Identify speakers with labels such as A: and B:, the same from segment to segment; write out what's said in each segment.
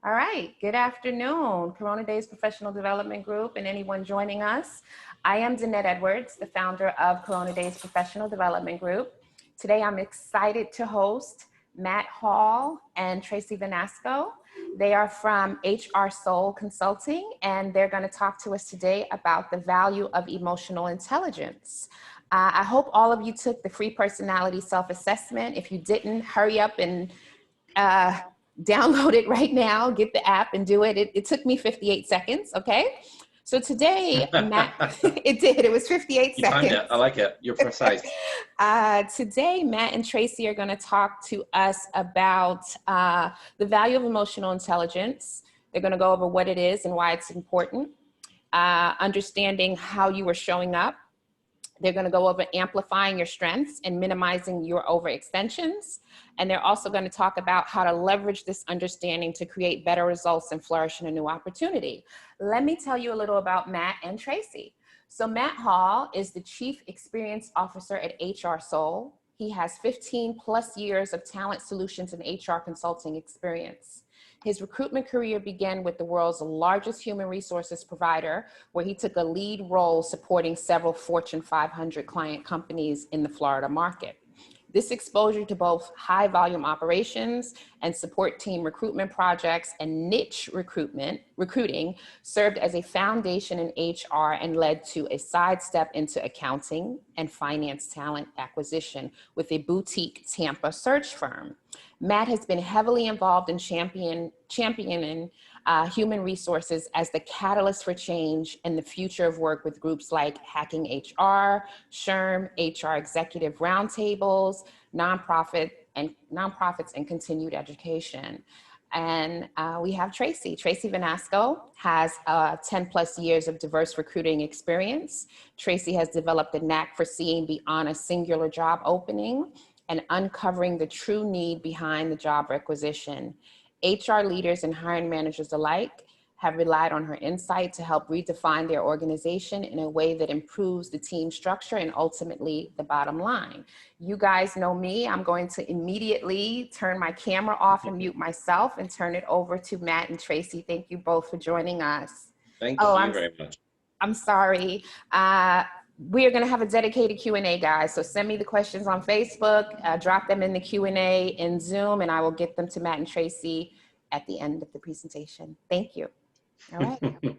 A: All right, good afternoon, Corona Daze Professional Development Group and anyone joining us. I am Danette Edwards, the founder of Corona Daze Professional Development Group. Today I'm excited to host Matt Hall and Tracey Vanasco. They are from HR Soul Consulting, and they're going to talk to us today about the value of emotional intelligence. I hope all of you took the free personality self-assessment. If you didn't, hurry up and download it right now, get the app and do it. It took me 58 seconds, okay? So today, Matt, it was 58
B: you
A: seconds.
B: Timed it. I like it, you're precise.
A: Today, Matt and Tracey are gonna talk to us about the value of emotional intelligence. They're gonna go over what it is and why it's important, understanding how you are showing up. They're going to go over amplifying your strengths and minimizing your overextensions. And they're also going to talk about how to leverage this understanding to create better results and flourish in a new opportunity. Let me tell you a little about Matt and Tracey. So Matt Hall is the Chief Experience Officer at HR Soul. He has 15 plus years of talent solutions and HR consulting experience. His recruitment career began with the world's largest human resources provider, where he took a lead role supporting several Fortune 500 client companies in the Florida market. This exposure to both high volume operations and support team recruitment projects and niche recruiting served as a foundation in HR and led to a sidestep into accounting and finance talent acquisition with a boutique Tampa search firm. Matt has been heavily involved in championing human resources as the catalyst for change and the future of work with groups like Hacking HR, SHRM, HR Executive Roundtables, nonprofits, and continued education. And we have Tracey. Tracey Vanasco has 10 plus years of diverse recruiting experience. Tracey has developed a knack for seeing beyond a singular job opening and uncovering the true need behind the job requisition. HR leaders and hiring managers alike have relied on her insight to help redefine their organization in a way that improves the team structure and ultimately the bottom line. You guys know me. I'm going to immediately turn my camera off and mute myself and turn it over to Matt and Tracey. Thank you both for joining us.
B: Thank you very much.
A: I'm sorry. We are going to have a dedicated Q&A, guys. So send me the questions on Facebook, drop them in the Q&A in Zoom, and I will get them to Matt and Tracey at the end of the presentation. Thank you. All right.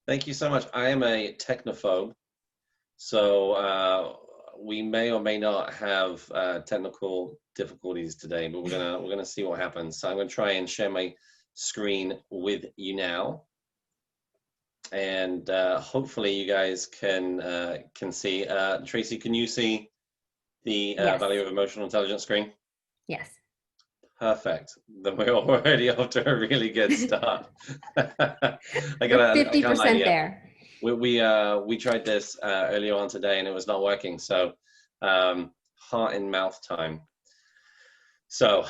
B: Thank you so much. I am a technophobe, so we may or may not have technical difficulties today, but we're gonna see what happens. So I'm gonna try and share my screen with you now. And hopefully you guys can see. Tracey, can you see the
C: Yes.
B: value of emotional intelligence screen?
C: Yes.
B: Perfect. Then we're already off to a really good start.
C: I got 50% there.
B: We tried this earlier on today and it was not working. So heart in mouth time. So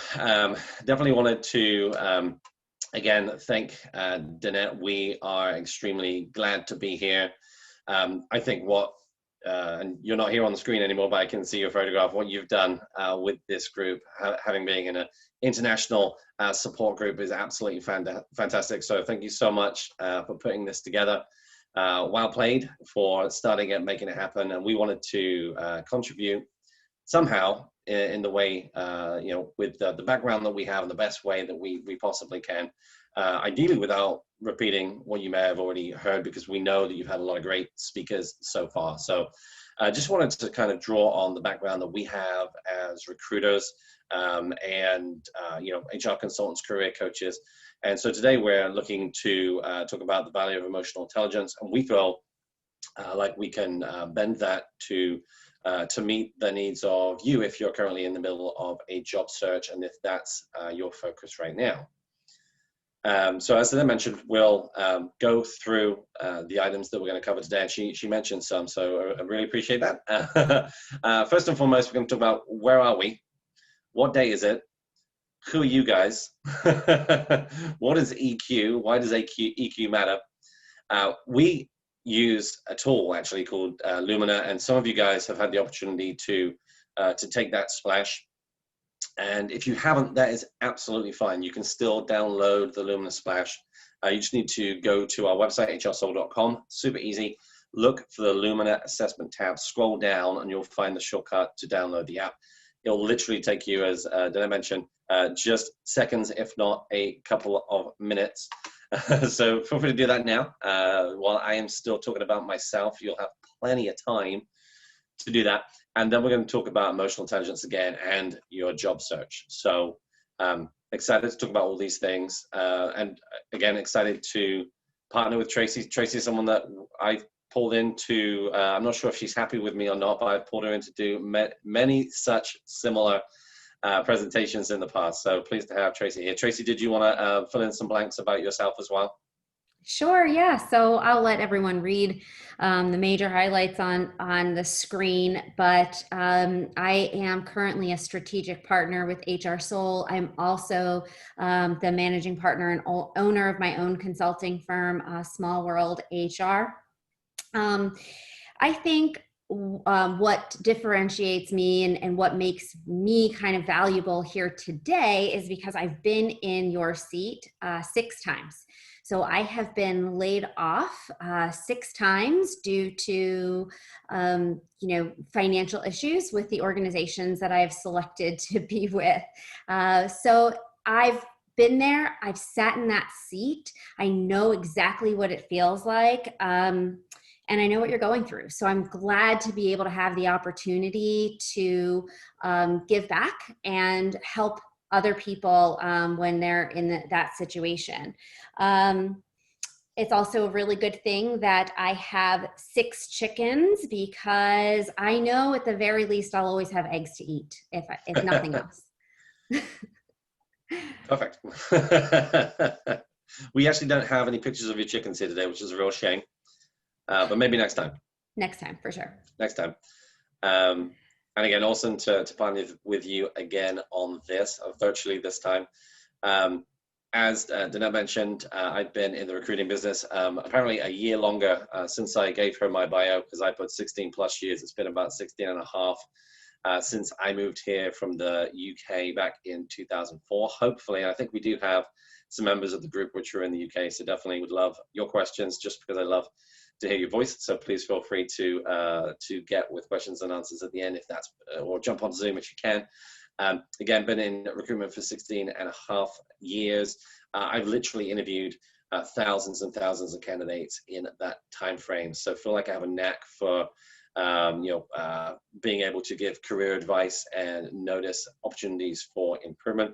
B: definitely wanted to again, thank Danette. We are extremely glad to be here. I think and you're not here on the screen anymore, but I can see your photograph, what you've done with this group, having been in an international support group is absolutely fantastic. So thank you so much for putting this together. Well played for starting it, making it happen. And we wanted to contribute somehow in the way, with the background that we have in the best way that we possibly can, ideally without repeating what you may have already heard, because we know that you've had a lot of great speakers so far. So I just wanted to kind of draw on the background that we have as recruiters and HR consultants, career coaches. And so today we're looking to talk about the value of emotional intelligence, and we feel like we can bend that to meet the needs of you if you're currently in the middle of a job search and if that's your focus right now. So as I mentioned, we'll go through the items that we're going to cover today. And she mentioned some, so I really appreciate that. First and foremost, we're going to talk about where are we? What day is it? Who are you guys? What is EQ? Why does EQ matter? We use a tool actually called Lumina, and some of you guys have had the opportunity to take that splash. And if you haven't, that is absolutely fine. You can still download the Lumina Splash. You just need to go to our website, hrsoul.com. Super easy. Look for the Lumina Assessment tab. Scroll down, and you'll find the shortcut to download the app. It'll literally take you, as did I mention, just seconds, if not a couple of minutes. So feel free to do that now. While I am still talking about myself, you'll have plenty of time to do that. And then we're going to talk about emotional intelligence again and your job search. So excited to talk about all these things. And again, excited to partner with Tracey. Tracey is someone that I've pulled into, I'm not sure if she's happy with me or not, but I've pulled her in to do many such similar presentations in the past. So pleased to have Tracey here. Tracey, did you want to fill in some blanks about yourself as well?
C: Sure, yeah. So I'll let everyone read the major highlights on the screen, but I am currently a strategic partner with HR Soul. I'm also the managing partner and owner of my own consulting firm, Small World HR. I think what differentiates me and what makes me kind of valuable here today is because I've been in your seat 6 times. So I have been laid off 6 times due to, financial issues with the organizations that I have selected to be with. So I've been there. I've sat in that seat. I know exactly what it feels like. And I know what you're going through. So I'm glad to be able to have the opportunity to give back and help other people when they're in that situation. It's also a really good thing that I have 6 chickens because I know at the very least I'll always have eggs to eat, if nothing else.
B: Perfect. We actually don't have any pictures of your chickens here today, which is a real shame. But maybe next time.
C: Next time, for sure.
B: Next time. And again, awesome to partner with you again on this, virtually this time. As Danette mentioned, I've been in the recruiting business apparently a year longer since I gave her my bio, because I put 16 plus years. It's been about 16 and a half since I moved here from the UK back in 2004. Hopefully, I think we do have some members of the group which are in the UK, so definitely would love your questions, just because I love to hear your voice. So please feel free to get with questions and answers at the end, if that's, or jump on Zoom if you can. Again, been in recruitment for 16 and a half years. I've literally interviewed thousands and thousands of candidates in that time frame. So I feel like I have a knack for being able to give career advice and notice opportunities for improvement.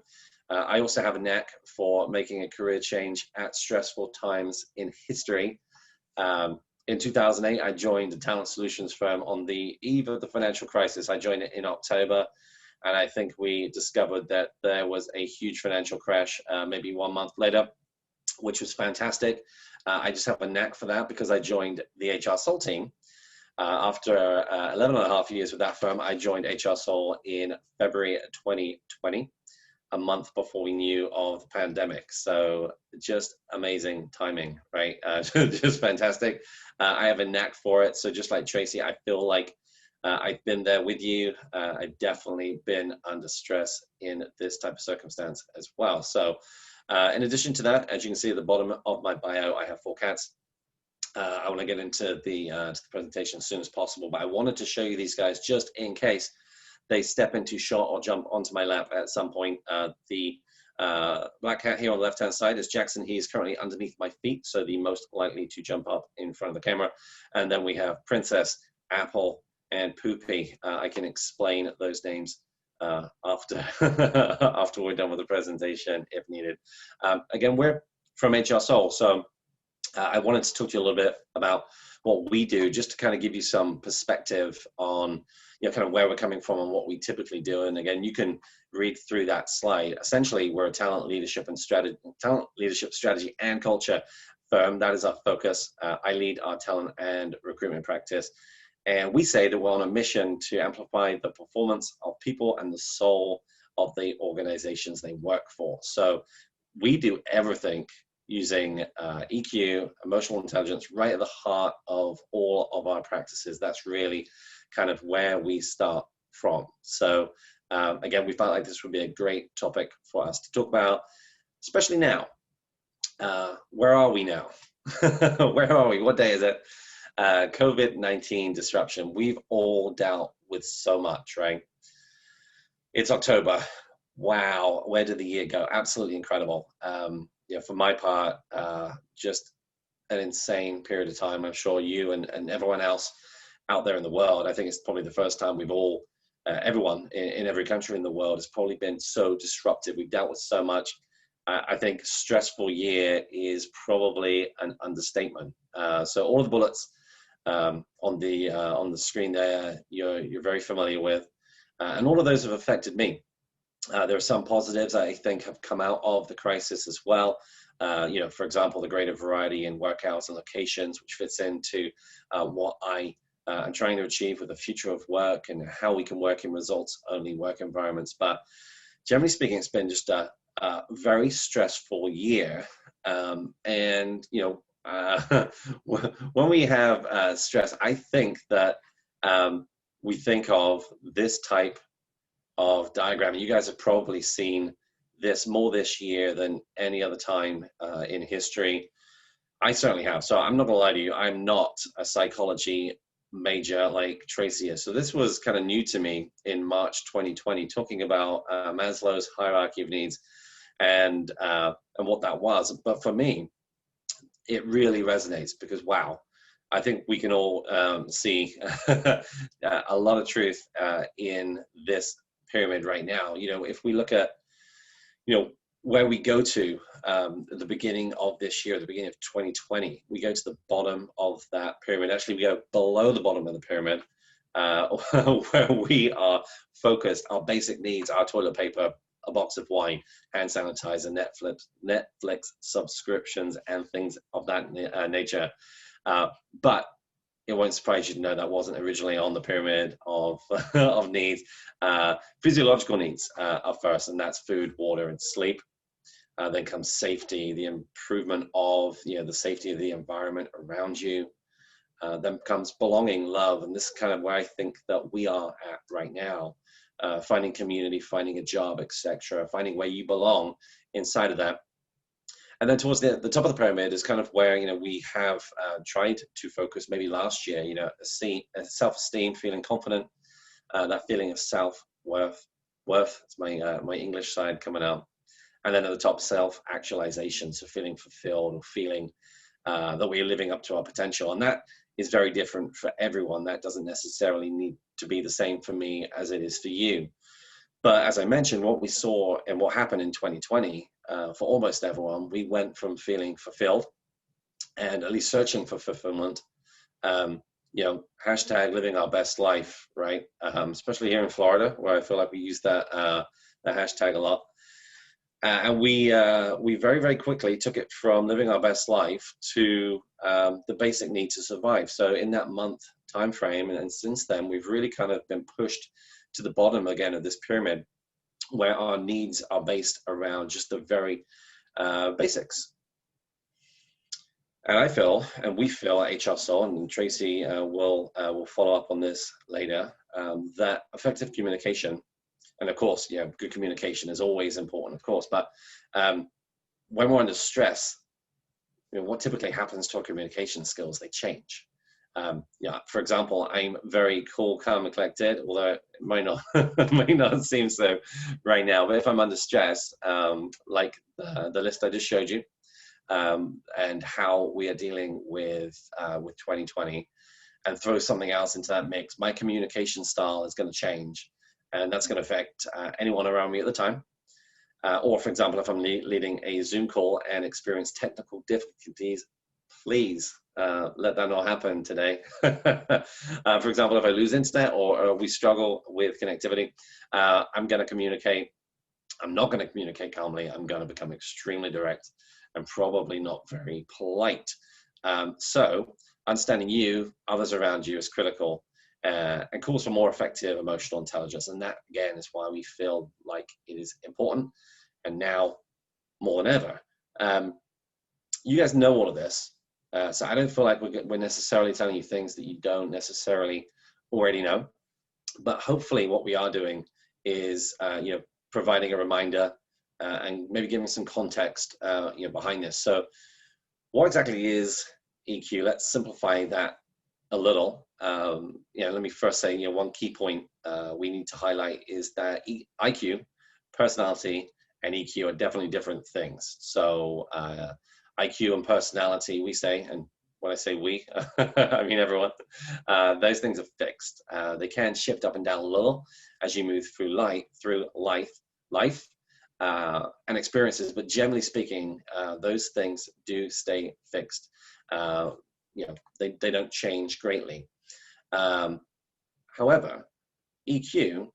B: I also have a knack for making a career change at stressful times in history. In 2008, I joined a talent solutions firm on the eve of the financial crisis. I joined it in October, and I think we discovered that there was a huge financial crash maybe 1 month later, which was fantastic. I just have a knack for that because I joined the HR Soul team. After 11 and a half years with that firm, I joined HR Soul in February 2020. A month before we knew of the pandemic. So just amazing timing, right? Just fantastic. I have a knack for it. So just like Tracey, I feel like I've been there with you. I've definitely been under stress in this type of circumstance as well. So in addition to that, as you can see at the bottom of my bio, I have 4 cats. I want to get into the presentation as soon as possible, but I wanted to show you these guys just in case they step into shot or jump onto my lap at some point. The black cat here on the left-hand side is Jackson. He is currently underneath my feet, so the most likely to jump up in front of the camera. And then we have Princess, Apple, and Poopy. I can explain those names after after we're done with the presentation, if needed. Again, we're from HR Soul, so I wanted to talk to you a little bit about what we do, just to kind of give you some perspective on kind of where we're coming from and what we typically do. And again, you can read through that slide. Essentially, we're a talent leadership strategy and culture firm. That is our focus. I lead our talent and recruitment practice. And we say that we're on a mission to amplify the performance of people and the soul of the organizations they work for. So we do everything using EQ, emotional intelligence, right at the heart of all of our practices. That's really kind of where we start from. So again, we felt like this would be a great topic for us to talk about, especially now. Where are we now? Where are we? What day is it? COVID-19 disruption. We've all dealt with so much, right? It's October. Wow, where did the year go? Absolutely incredible. For my part, just an insane period of time. I'm sure you and everyone else out there in the world, I think it's probably the first time we've all, everyone in every country in the world has probably been so disruptive. We've dealt with so much. I think stressful year is probably an understatement. So all of the bullets on the screen there, you're very familiar with, and all of those have affected me. There are some positives I think have come out of the crisis as well. For example, the greater variety in workouts and locations, which fits into what I am trying to achieve with the future of work and how we can work in results-only work environments. But generally speaking, it's been just a very stressful year. When we have stress, I think that we think of this type of diagram. You guys have probably seen this more this year than any other time in history. I certainly have. So I'm not gonna lie to you, I'm not a psychology major like Tracey is. So this was kind of new to me in March 2020, talking about Maslow's hierarchy of needs and what that was. But for me, it really resonates because, wow, I think we can all see a lot of truth in this pyramid right now. If we look at, where we go to at the beginning of this year, the beginning of 2020, we go to the bottom of that pyramid. Actually, we go below the bottom of the pyramid where we are focused, our basic needs, our toilet paper, a box of wine, hand sanitizer, Netflix subscriptions, and things of that nature. But it won't surprise you to know that wasn't originally on the pyramid of of needs. Physiological needs are first, and that's food, water, and sleep. Then comes safety, the improvement of the safety of the environment around you. Then comes belonging, love, and this is kind of where I think that we are at right now. Finding community, finding a job, etc., finding where you belong inside of that. And then towards the top of the pyramid is kind of where we have tried to focus maybe last year. Self-esteem, feeling confident, that feeling of self-worth. It's my English side coming out. And then at the top, self-actualization, so feeling fulfilled or feeling that we are living up to our potential. And that is very different for everyone. That doesn't necessarily need to be the same for me as it is for you. But as I mentioned, what we saw and what happened in 2020, for almost everyone, we went from feeling fulfilled and at least searching for fulfillment, hashtag living our best life, right? Especially here in Florida, where I feel like we use that hashtag a lot. And we very, very quickly took it from living our best life to the basic need to survive. So in that month time frame, and since then, we've really kind of been pushed to the bottom again of this pyramid, where our needs are based around just the very basics. And I feel, and we feel at HR Soul, and Tracey will follow up on this later, that effective communication, and of course, good communication is always important, of course, but when we're under stress, what typically happens to our communication skills? They change. For example, I'm very cool, calm, and collected, although it might not seem so right now. But if I'm under stress, like the list I just showed you, and how we are dealing with 2020, and throw something else into that mix, my communication style is going to change, and that's going to affect anyone around me at the time. Or, for example, if I'm leading a Zoom call and experience technical difficulties, please let that not happen today. For example, if I lose internet or we struggle with connectivity, I'm going to communicate. I'm not going to communicate calmly. I'm going to become extremely direct and probably not very polite. So understanding you, others around you is critical and calls for more effective emotional intelligence. And that, again, is why we feel like it is important, and now more than ever. You guys know all of this. So I don't feel like we're necessarily telling you things that you don't necessarily already know. But hopefully what we are doing is providing a reminder and maybe giving some context behind this. So what exactly is EQ? Let's simplify that a little. Let me first say, one key point we need to highlight is that IQ, personality, and EQ are definitely different things. So IQ and personality, we say, and when I say we, I mean everyone, those things are fixed. They can shift up and down a little as you move through life and experiences, but generally speaking, those things do stay fixed. They don't change greatly. However, EQ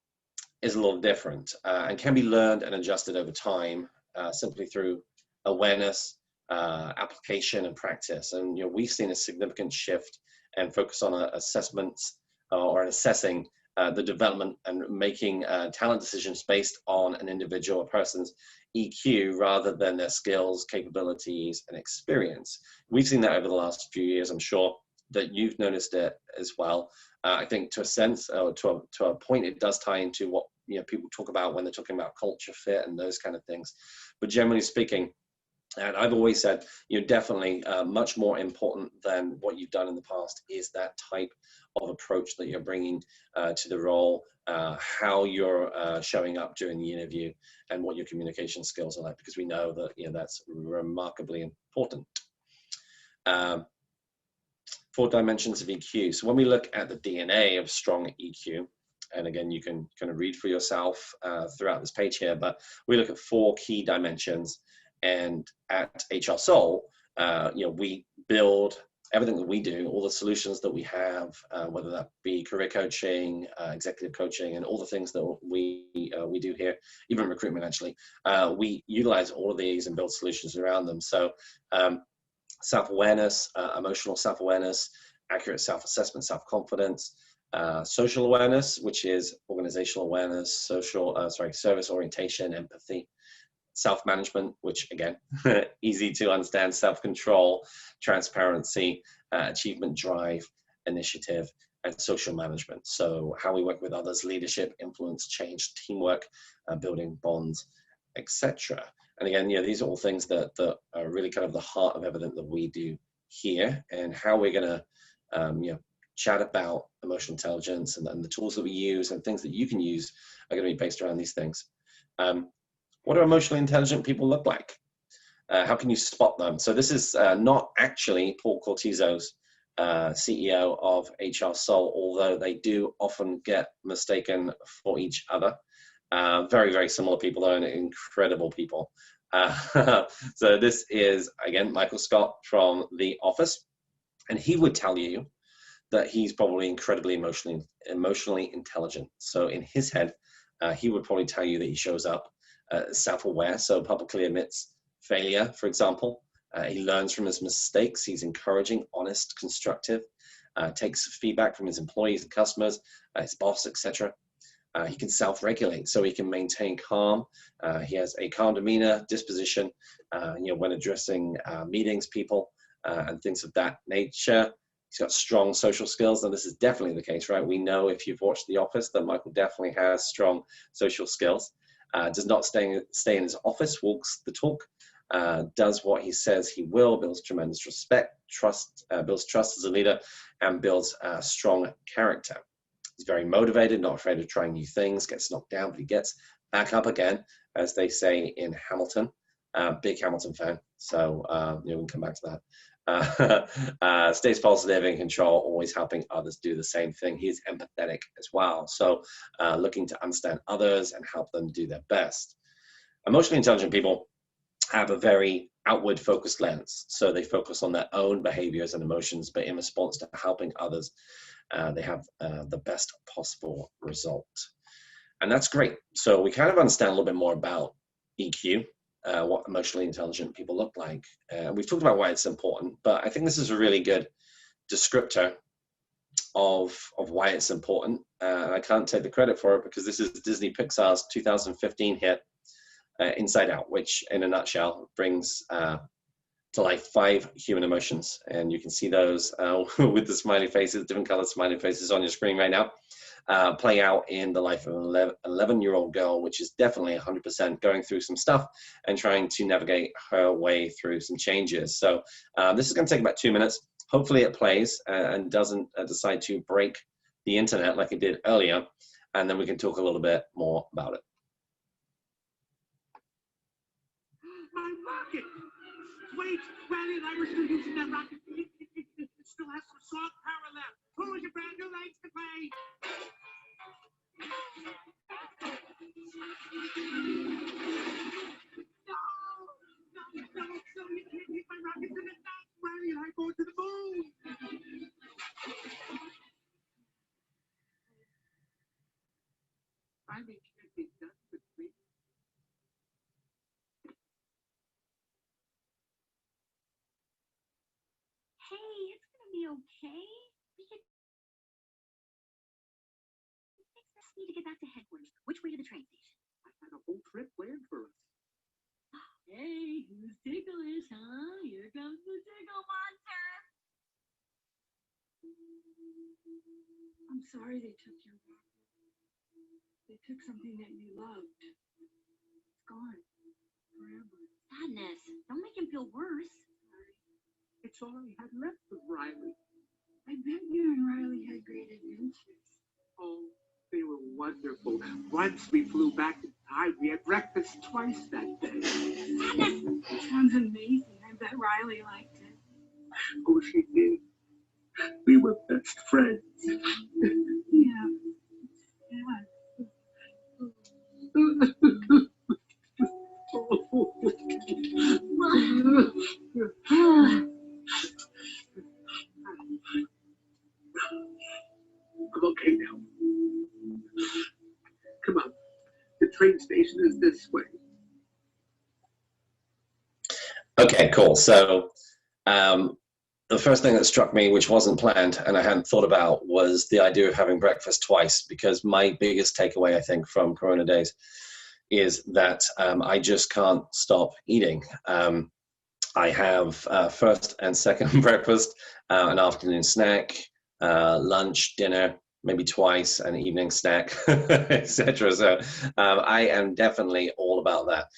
B: is a little different and can be learned and adjusted over time simply through awareness, application, and practice. And we've seen a significant shift and focus on assessments or assessing the development and making talent decisions based on an individual person's EQ rather than their skills, capabilities, and experience. We've seen that over the last few years. I'm sure that you've noticed it as well. I think to a sense, to a point, it does tie into what people talk about when they're talking about culture fit and those kind of things. But generally speaking, and I've always said, definitely much more important than what you've done in the past is that type of approach that you're bringing to the role, how you're showing up during the interview, and what your communication skills are like, because we know that that's remarkably important. 4 dimensions of EQ. So when we look at the DNA of strong EQ, and again, you can kind of read for yourself throughout this page here, but we look at 4 key dimensions. And at HR Soul, we build everything that we do, all the solutions that we have, whether that be career coaching, executive coaching, and all the things that we do here, even recruitment actually. We utilize all of these and build solutions around them. So self-awareness, emotional self-awareness, accurate self-assessment, self-confidence, social awareness, which is organizational awareness, service orientation, empathy, self-management, which again, easy to understand, self-control, transparency, achievement drive, initiative, and social management. So how we work with others, leadership, influence, change, teamwork, building bonds, etc. And again, these are all things that are really kind of the heart of everything that we do here, and how we're going to chat about emotional intelligence and the tools that we use and things that you can use are going to be based around these things. What do emotionally intelligent people look like? How can you spot them? So this is not actually Paul Cortizo's CEO of HR Soul, although they do often get mistaken for each other. Very, very similar people, though, and incredible people. So this is, again, Michael Scott from The Office, and he would tell you that he's probably incredibly emotionally intelligent. So in his head, he would probably tell you that he shows up self-aware, so publicly admits failure, for example. He learns from his mistakes. He's encouraging, honest, constructive, takes feedback from his employees and customers, his boss, etc. He can self-regulate, so he can maintain calm. He has a calm demeanor, disposition, when addressing meetings, people, and things of that nature. He's got strong social skills, and this is definitely the case, right? We know if you've watched The Office that Michael definitely has strong social skills. Does not stay in his office, walks the talk, does what he says he will, builds tremendous respect, builds trust as a leader, and builds strong character. He's very motivated, not afraid of trying new things, gets knocked down, but he gets back up again, as they say in Hamilton. Big Hamilton fan, so we can come back to that. Stays positive, in control, always helping others do the same thing. He's empathetic as well, so looking to understand others and help them do their best. Emotionally intelligent people have a very outward focused lens, so they focus on their own behaviors and emotions, but in response to helping others, they have the best possible result. And that's great. So we kind of understand a little bit more about EQ, what emotionally intelligent people look like. We've talked about why it's important, but I think this is a really good descriptor of why it's important. I can't take the credit for it because this is Disney Pixar's 2015 hit, Inside Out, which in a nutshell brings to life 5 human emotions. And you can see those with the smiley faces, different colored smiley faces on your screen right now, play out in the life of an 11-year-old girl, which is definitely 100% going through some stuff and trying to navigate her way through some changes. So this is going to take about 2 minutes. Hopefully it plays and doesn't decide to break the internet like it did earlier. And then we can talk a little bit more about it.
D: My rocket! Wait, Granny and I were still using that rocket. It still has some soft power left. Who is your brand new legs to play? No! You can't hit my rocket to the top. Granny and I go to the moon. I mean, can't be done with me.
E: Hey, it's gonna be okay. We can fix this. Need to get back to headquarters. Which way to the train station?
D: I had a whole trip planned for us.
E: Hey, who's ticklish, huh? Here comes the tickle monster.
D: I'm sorry they took your rocket. They took something that you loved. It's gone forever.
E: Sadness. Don't make him feel worse.
D: Sorry. It's all I had left of Riley. I bet you and Riley had great adventures. Oh, they were wonderful. Once we flew back in time, we had breakfast twice that day. It sounds amazing. I bet Riley liked it. Oh, she did. We were best friends. Yeah. I'm okay now. Come on. The train station is this way.
B: Okay, cool. So the first thing that struck me, which wasn't planned and I hadn't thought about, was the idea of having breakfast twice, because my biggest takeaway, I think, from Corona days is that I just can't stop eating. I have first and second breakfast, an afternoon snack, lunch, dinner, maybe twice, an evening snack, etc. So I am definitely all about that.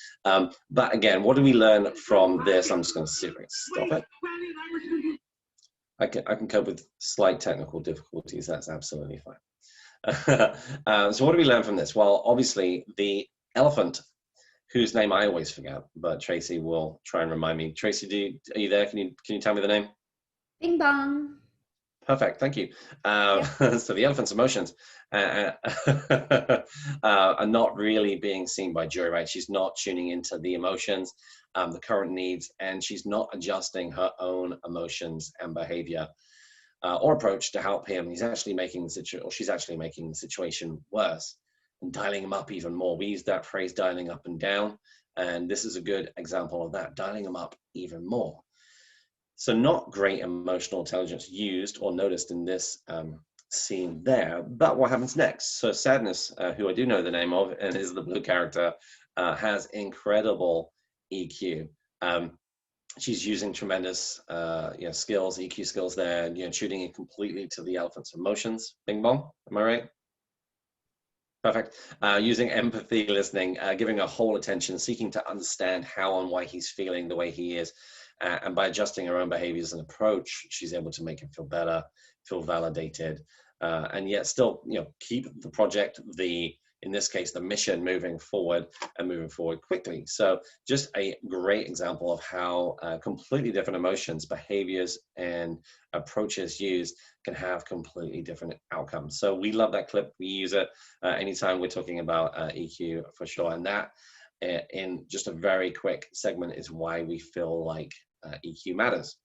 B: But again, what do we learn from this? I'm just going to see if I can stop it. I can cope with slight technical difficulties. That's absolutely fine. So what do we learn from this? Well, obviously the elephant, whose name I always forget, but Tracey will try and remind me. Tracey, are you there? Can you tell me the name?
C: Bing bong.
B: Perfect, thank you. So the elephant's emotions are not really being seen by Joy, right? She's not tuning into the emotions, the current needs, and she's not adjusting her own emotions and behavior or approach to help him. He's actually making the situation, or she's actually making the situation worse and dialing him up even more. We use that phrase, dialing up and down, and this is a good example of that, dialing him up even more. So not great emotional intelligence used or noticed in this scene there, but what happens next? So Sadness, who I do know the name of and is the blue character, has incredible EQ. She's using tremendous skills, EQ skills there, tuning in completely to the elephant's emotions. Bing bong, am I right? Perfect. Using empathy, listening, giving her whole attention, seeking to understand how and why he's feeling the way he is. And by adjusting her own behaviors and approach, she's able to make him feel better, feel validated, and yet still, keep the project, in this case, the mission moving forward and moving forward quickly. So just a great example of how completely different emotions, behaviors, and approaches used can have completely different outcomes. So we love that clip. We use it anytime we're talking about EQ for sure. And that, in just a very quick segment, is why we feel like EQ matters,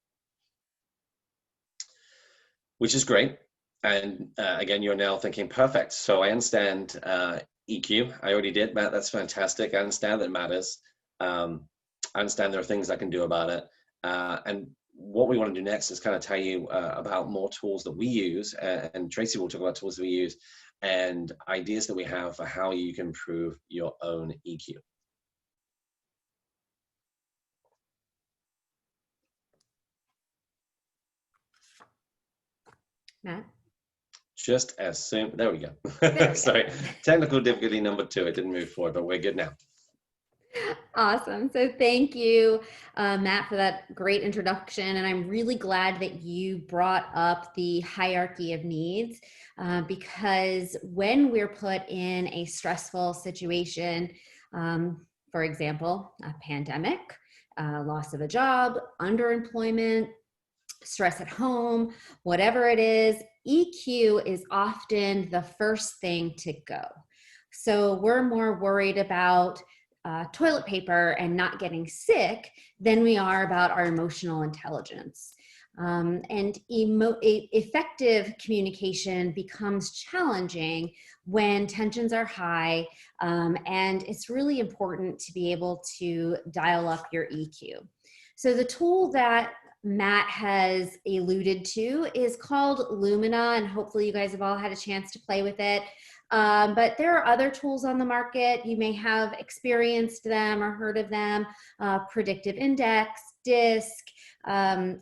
B: which is great. And again, you're now thinking, perfect. So I understand EQ. I already did, Matt. That's fantastic. I understand that it matters. I understand there are things I can do about it. And what we want to do next is kind of tell you about more tools that we use. And Tracey will talk about tools that we use and ideas that we have for how you can improve your own EQ.
C: Matt?
B: Just as soon, there we go.
C: There we
B: Sorry,
C: go.
B: technical difficulty number 2. It didn't move forward, but we're good now.
C: Awesome. So thank you, Matt, for that great introduction. And I'm really glad that you brought up the hierarchy of needs because when we're put in a stressful situation, for example, a pandemic, loss of a job, underemployment, stress at home, whatever it is, EQ is often the first thing to go. So we're more worried about toilet paper and not getting sick than we are about our emotional intelligence. And effective communication becomes challenging when tensions are high, and it's really important to be able to dial up your EQ. So the tool that Matt has alluded to is called Lumina, and hopefully you guys have all had a chance to play with it. But there are other tools on the market. You may have experienced them or heard of them, Predictive Index, DISC,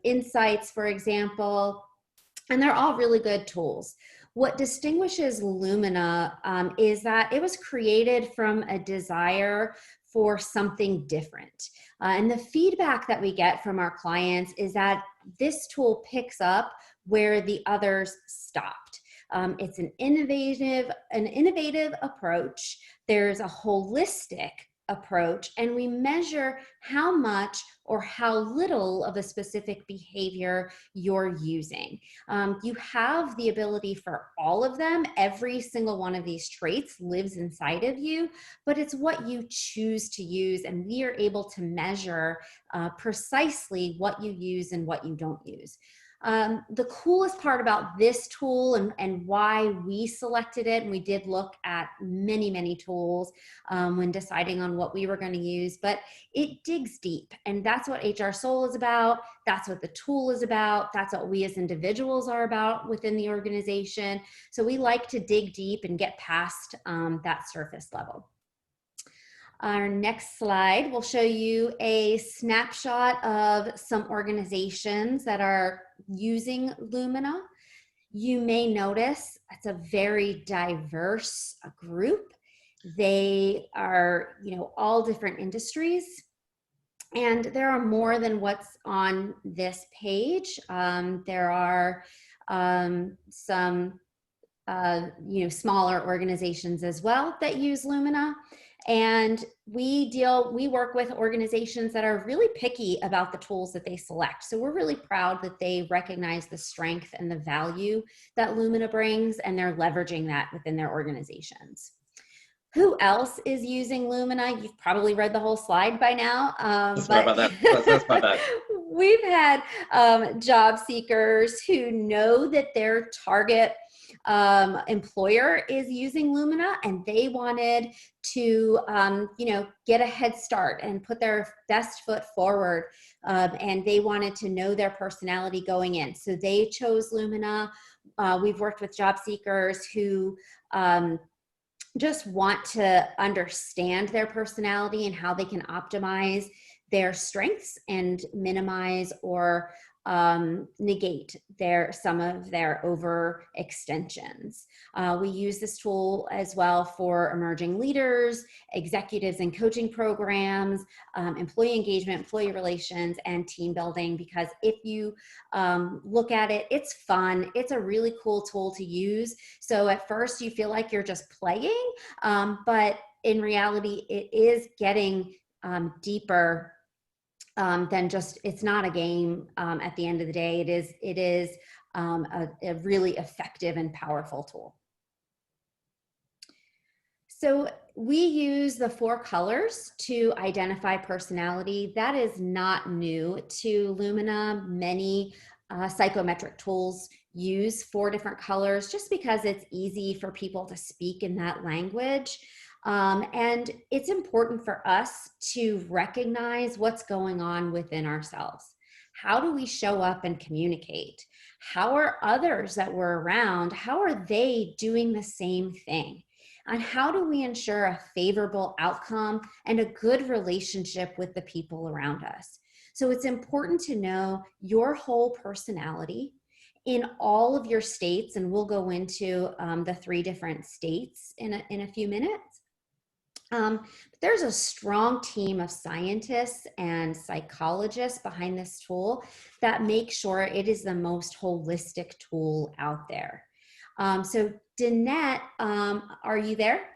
C: Insights, for example, and they're all really good tools. What distinguishes Lumina is that it was created from a desire for something different. And the feedback that we get from our clients is that this tool picks up where the others stopped. It's an innovative approach. There's a holistic approach, and we measure how much or how little of a specific behavior you're using. You have the ability for all of them. Every single one of these traits lives inside of you, but it's what you choose to use, and we are able to measure precisely what you use and what you don't use. The coolest part about this tool and why we selected it, and we did look at many, many tools when deciding on what we were going to use, but it digs deep, and that's what HR Soul is about. That's what the tool is about. That's what we as individuals are about within the organization. So we like to dig deep and get past that surface level. Our next slide will show you a snapshot of some organizations that are using Lumina. You may notice it's a very diverse group. They are, all different industries. And there are more than what's on this page. There are some, smaller organizations as well that use Lumina. And we work with organizations that are really picky about the tools that they select. So we're really proud that they recognize the strength and the value that Lumina brings, and they're leveraging that within their organizations. Who else is using Lumina? You've probably read the whole slide by now.
B: Sorry about that. That's my bad.
C: We've had job seekers who know that their target employer is using Lumina, and they wanted to, get a head start and put their best foot forward, and they wanted to know their personality going in. So they chose Lumina. We've worked with job seekers who just want to understand their personality and how they can optimize their strengths and minimize or negate some of their overextensions. We use this tool as well for emerging leaders, executives and coaching programs, employee engagement, employee relations, and team building, because if you look at it, it's fun. It's a really cool tool to use. So at first you feel like you're just playing, but in reality, it is getting deeper than just, it's not a game at the end of the day. It is a really effective and powerful tool. So we use the 4 colors to identify personality. That is not new to Lumina. Many psychometric tools use 4 different colors just because it's easy for people to speak in that language. And it's important for us to recognize what's going on within ourselves. How do we show up and communicate? How are others that we're around, how are they doing the same thing? And how do we ensure a favorable outcome and a good relationship with the people around us? So it's important to know your whole personality in all of your states, and we'll go into the 3 different states in a few minutes. There's a strong team of scientists and psychologists behind this tool that make sure it is the most holistic tool out there. So Danette, are you there?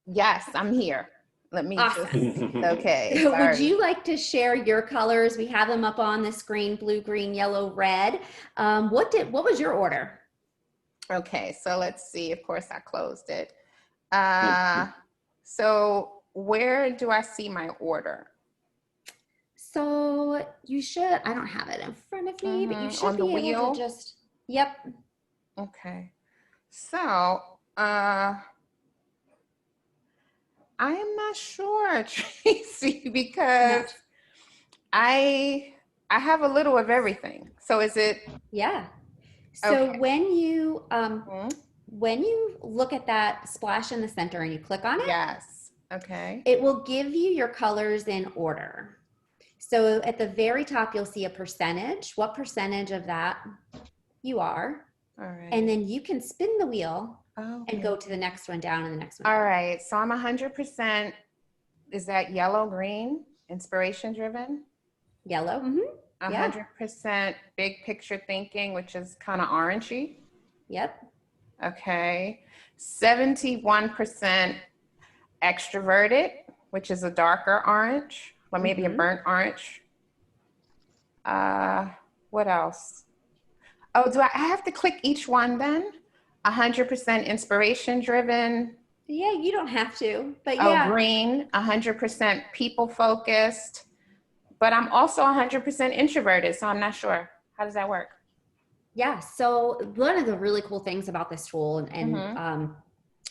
A: Yes, I'm here. Let me
C: Awesome.
A: just, okay.
C: Would
A: Sorry.
C: you like to share your colors? We have them up on the screen, blue, green, yellow, red. What was your order?
A: Okay, so let's see. Of course, I closed it. So where do I see my order?
C: So you should, I don't have it in front of me, but you should
A: On the
C: be able
A: wheel?
C: to just, yep.
A: Okay. So, I am not sure, Tracey, because I have a little of everything. So is it?
C: Yeah. So
A: Okay.
C: when you look at that splash in the center and you click on it,
A: Yes. Okay.
C: it will give you your colors in order. So at the very top, you'll see a percentage, what percentage of that you are.
A: All right.
C: And then you can spin the wheel
A: okay.
C: and go to the next one down and the next one.
A: All right. So I'm 100%. Is that yellow, green, inspiration driven?
C: Yellow. Mm-hmm.
A: 100% big picture thinking, which is kind of orangey.
C: Yep.
A: Okay. 71% extroverted, which is a darker orange, or maybe a burnt orange. What else? Oh, do I have to click each one then? 100% inspiration driven.
C: Yeah, you don't have to, but yeah.
A: Oh, green, 100% people focused. But I'm also 100% introverted, so I'm not sure. How does that work?
C: Yeah, so one of the really cool things about this tool and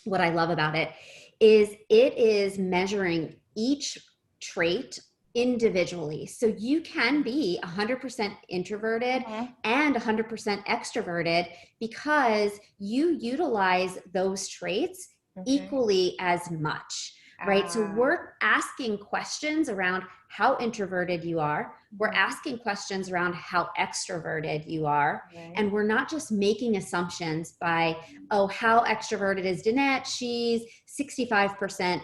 C: what I love about it is measuring each trait individually. So you can be 100% introverted and 100% extroverted because you utilize those traits equally as much, right? So we're asking questions around how introverted you are. We're asking questions around how extroverted you are. And we're not just making assumptions by, oh, how extroverted is Danette? She's 65%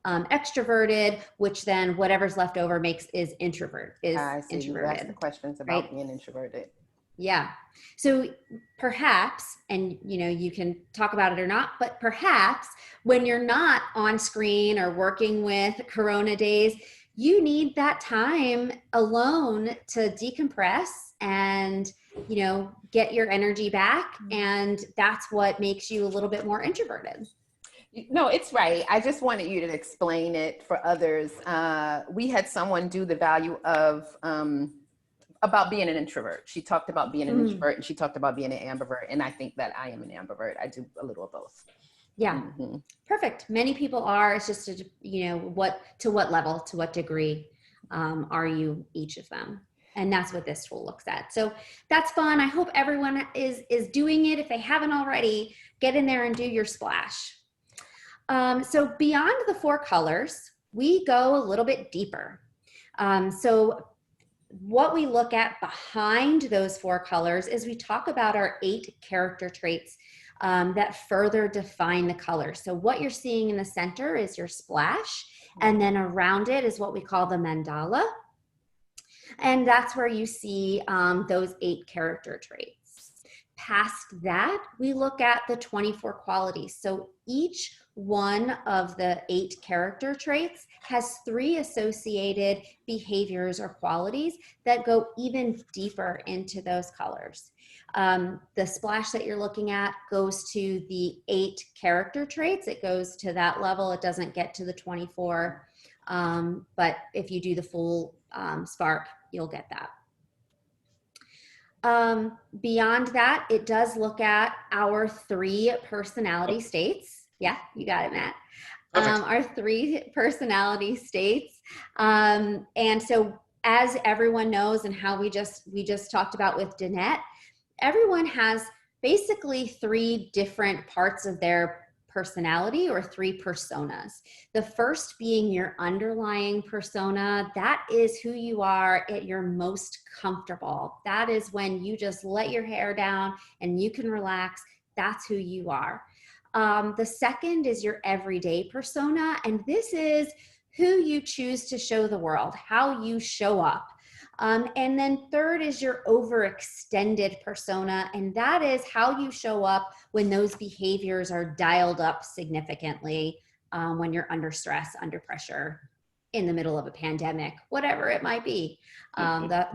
C: extroverted, which then whatever's left over is introverted.
A: I see. You asked the questions about being introverted.
C: Yeah. So perhaps, and you can talk about it or not, but perhaps when you're not on screen or working with Corona days, you need that time alone to decompress and, get your energy back. And that's what makes you a little bit more introverted.
A: No, it's right. I just wanted you to explain it for others. We had someone do the value of, about being an introvert. She talked about being an introvert and she talked about being an ambivert. And I think that I am an ambivert. I do a little of both.
C: Yeah. Perfect. Many people are. It's just, to what level, to what degree are you each of them? And that's what this tool looks at. So that's fun. I hope everyone is doing it. If they haven't already, get in there and do your splash. So beyond the 4 colors, we go a little bit deeper. So what we look at behind those 4 colors is we talk about our 8 character traits that further define the color. So what you're seeing in the center is your splash, and then around it is what we call the mandala. And that's where you see those 8 character traits. Past that, we look at the 24 qualities. So each one of the 8 character traits has 3 associated behaviors or qualities that go even deeper into those colors. The splash that you're looking at goes to the 8 character traits. It goes to that level. It doesn't get to the 24, but if you do the full spark, you'll get that. Beyond that, it does look at our 3 personality states. Yeah, you got it, Matt. Our 3 personality states. And so as everyone knows, and how we just talked about with Danette, everyone has basically 3 different parts of their personality or 3 personas. The first being your underlying persona. That is who you are at your most comfortable. That is when you just let your hair down and you can relax. That's who you are. The second is your everyday persona, and this is who you choose to show the world, how you show up. And then third is your overextended persona, and that is how you show up when those behaviors are dialed up significantly, when you're under stress, under pressure, in the middle of a pandemic, whatever it might be.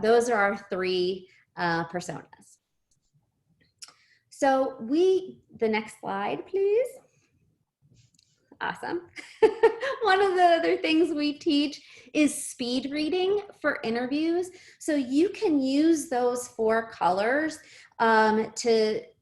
C: Those are our 3 personas. So the next slide, please. Awesome. One of the other things we teach is speed reading for interviews. So you can use those 4 colors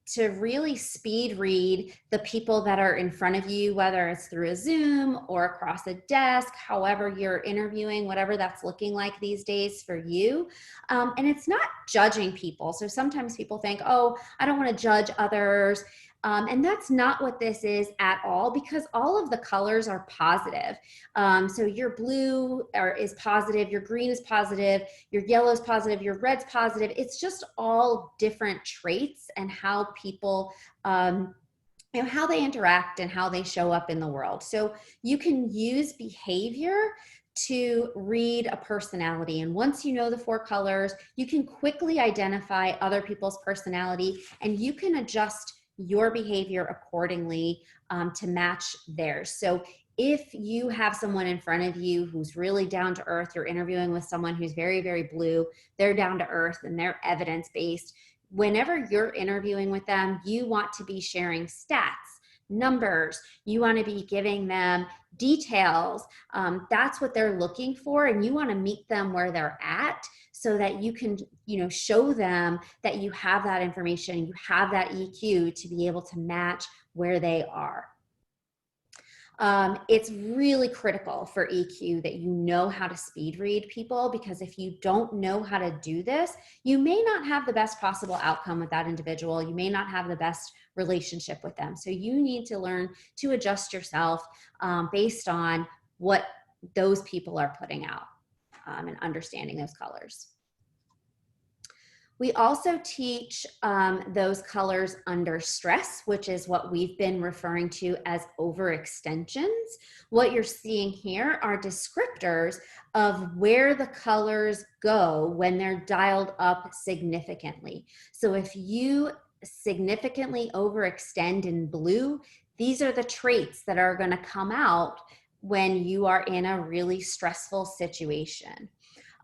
C: to really speed read the people that are in front of you, whether it's through a Zoom or across a desk, however you're interviewing, whatever that's looking like these days for you. And it's not judging people. So sometimes people think, oh, I don't want to judge others. And that's not what this is at all, because all of the colors are positive. So your blue is positive, your green is positive, your yellow is positive, your red's positive. It's just all different traits and how people, how they interact and how they show up in the world. So you can use behavior to read a personality. And once you know the 4 colors, you can quickly identify other people's personality, and you can adjust your behavior accordingly to match theirs. So if you have someone in front of you who's really down to earth, you're interviewing with someone who's very, very blue, they're down to earth and they're evidence-based. Whenever you're interviewing with them, you want to be sharing stats, numbers, you want to be giving them details. That's what they're looking for, and you want to meet them where they're at, so that you can, show them that you have that information, you have that EQ to be able to match where they are. It's really critical for EQ that you know how to speed read people, because if you don't know how to do this, you may not have the best possible outcome with that individual. You may not have the best relationship with them. So you need to learn to adjust yourself based on what those people are putting out and understanding those colors. We also teach those colors under stress, which is what we've been referring to as overextensions. What you're seeing here are descriptors of where the colors go when they're dialed up significantly. So if you significantly overextend in blue, these are the traits that are going to come out when you are in a really stressful situation.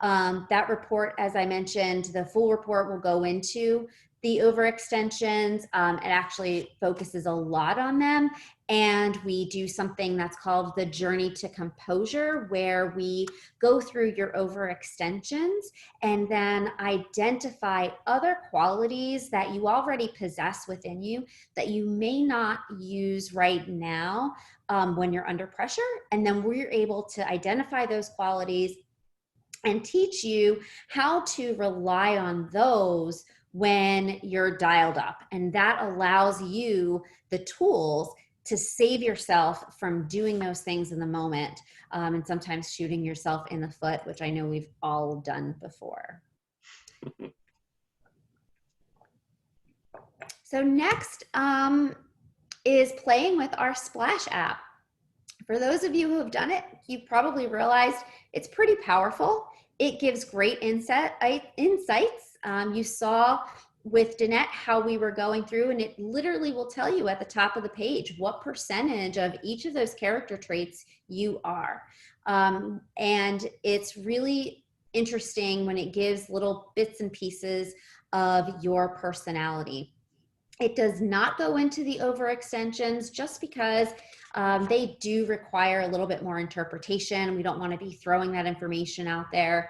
C: That report, as I mentioned, the full report will go into the overextensions. It actually focuses a lot on them. And we do something that's called the journey to composure, where we go through your overextensions and then identify other qualities that you already possess within you that you may not use right now when you're under pressure. And then we're able to identify those qualities and teach you how to rely on those when you're dialed up. And that allows you the tools to save yourself from doing those things in the moment, and sometimes shooting yourself in the foot, which I know we've all done before. So next is playing with our Splash app. For those of you who have done it, you've probably realized it's pretty powerful. It gives great insights. You saw with Danette how we were going through, and it literally will tell you at the top of the page what percentage of each of those character traits you are. And it's really interesting when it gives little bits and pieces of your personality. It does not go into the overextensions just because they do require a little bit more interpretation. We don't want to be throwing that information out there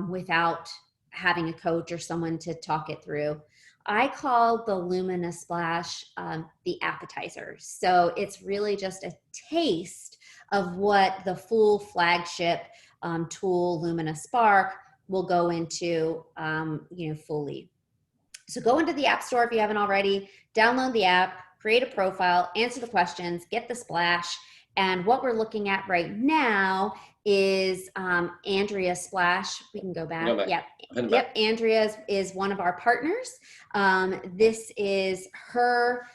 C: without having a coach or someone to talk it through. I call the Lumina Splash the appetizer. So it's really just a taste of what the full flagship tool, Lumina Spark, will go into fully. So go into the App Store if you haven't already, download the app, create a profile, answer the questions, get the splash. And what we're looking at right now is Andrea Splash. We can go back. Yep. Andrea is one of our partners. This is her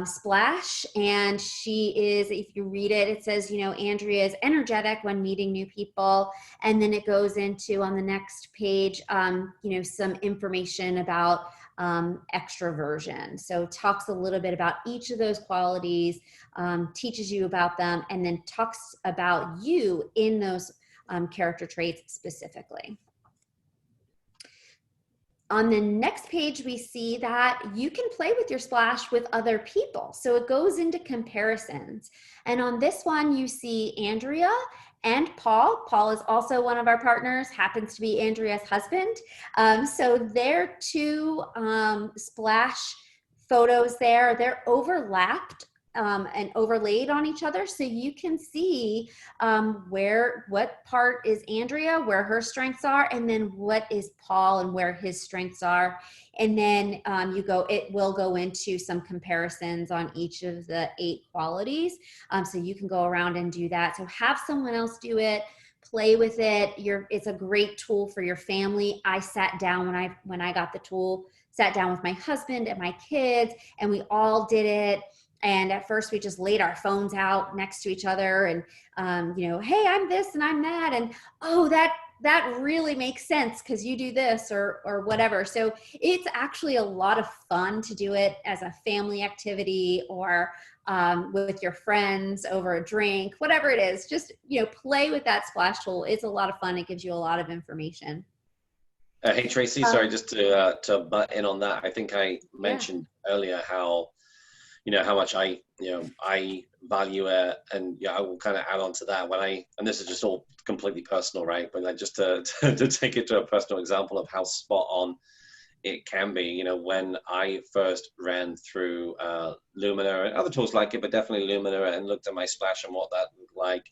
C: splash, and she is, if you read it, it says, Andrea is energetic when meeting new people. And then it goes into, on the next page, some information about extroversion. So talks a little bit about each of those qualities, teaches you about them, and then talks about you in those character traits specifically. On the next page, we see that you can play with your splash with other people. So it goes into comparisons. And on this one, you see Andrea and Paul. Paul is also one of our partners, happens to be Andrea's husband. So their two splash photos there, they're overlapped and overlaid on each other. So you can see what part is Andrea, where her strengths are, and then what is Paul and where his strengths are. And then it will go into some comparisons on each of the 8 qualities. So you can go around and do that. So have someone else do it, play with it. It's a great tool for your family. I sat down when I got the tool, sat down with my husband and my kids, and we all did it. And at first we just laid our phones out next to each other and, hey, I'm this and I'm that. And, oh, that really makes sense because you do this or whatever. So it's actually a lot of fun to do it as a family activity or with your friends over a drink, whatever it is. Just, play with that splash tool. It's a lot of fun. It gives you a lot of information.
B: Hey, Tracey, sorry, just to butt in on that. I think I mentioned earlier how much I value it, and I will kind of add on to that and this is just all completely personal, right? But just to take it to a personal example of how spot on it can be, when I first ran through Lumina and other tools like it, but definitely Lumina, and looked at my splash and what that looked like,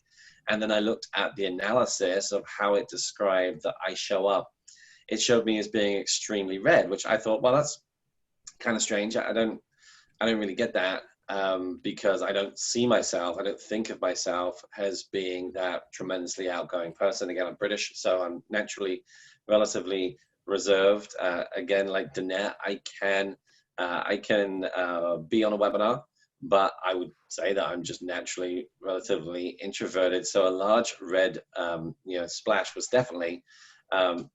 B: and then I looked at the analysis of how it described that I show up, it showed me as being extremely red, which I thought, well, that's kind of strange. I don't really get that because I don't see myself, I don't think of myself as being that tremendously outgoing person. Again, I'm British, so I'm naturally relatively reserved. Again, like Danette, I can be on a webinar, but I would say that I'm just naturally relatively introverted. So a large red splash was definitely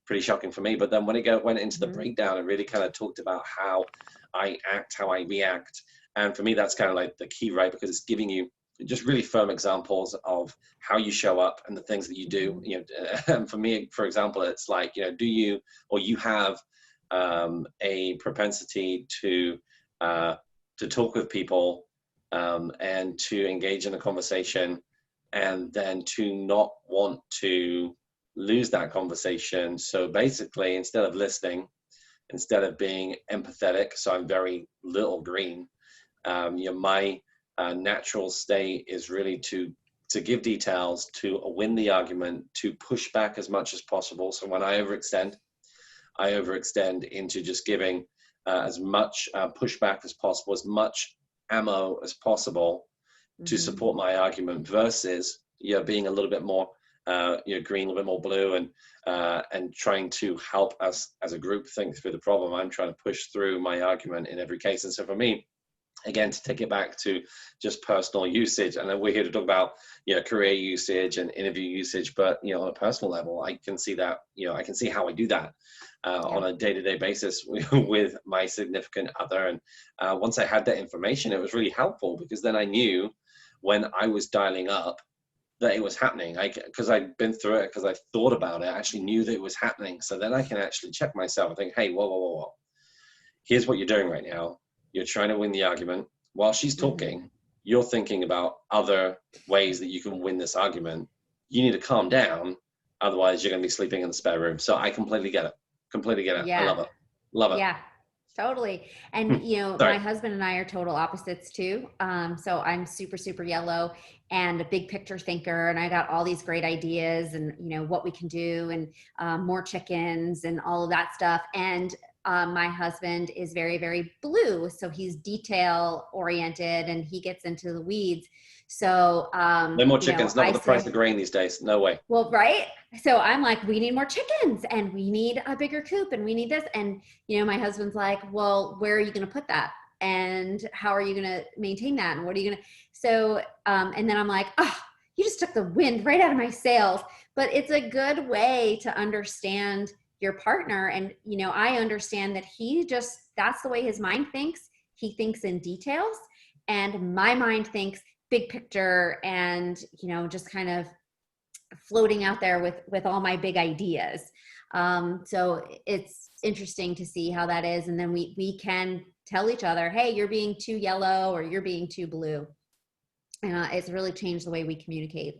B: pretty shocking for me. But then when it went into the breakdown and really kind of talked about how I act, how I react, and for me that's kind of like the key, right? Because it's giving you just really firm examples of how you show up and the things that you do. And for me, for example, it's like, do you have a propensity to talk with people and to engage in a conversation, and then to not want to lose that conversation? So basically, instead of listening, instead of being empathetic, so I'm very little green, my natural state is really to give details, to win the argument, to push back as much as possible. So when I overextend into just giving as much pushback as possible, as much ammo as possible to support my argument, versus being a little bit more green, a little bit more blue, and trying to help us as a group think through the problem. I'm trying to push through my argument in every case. And so for me, again, to take it back to just personal usage, and then we're here to talk about career usage and interview usage, but on a personal level, I can see that I can see how I do that on a day-to-day basis with my significant other. And once I had that information, it was really helpful, because then I knew when I was dialing up that it was happening. Because I'd been through it, because I thought about it, I actually knew that it was happening. So then I can actually check myself and think, hey, whoa. Here's what you're doing right now. You're trying to win the argument. While she's talking, you're thinking about other ways that you can win this argument. You need to calm down. Otherwise, you're going to be sleeping in the spare room. So I completely get it.
C: Yeah.
B: I love it. Love it.
C: Yeah. Totally. And, my husband and I are total opposites too. So I'm super, super yellow and a big picture thinker. And I got all these great ideas and, what we can do, and more chickens and all of that stuff. And my husband is very, very blue. So he's detail oriented and he gets into the weeds. So,
B: no more chickens, not with the price of grain these days. No way.
C: Well, right. So I'm like, we need more chickens and we need a bigger coop and we need this. And, my husband's like, well, where are you going to put that? And how are you going to maintain that? And what are you going to, so, and then I'm like, oh, you just took the wind right out of my sails. But it's a good way to understand your partner. And, I understand that that's the way his mind thinks. He thinks in details, and my mind thinks big picture and, just kind of floating out there with all my big ideas. So it's interesting to see how that is. And then we can tell each other, hey, you're being too yellow or you're being too blue. And it's really changed the way we communicate.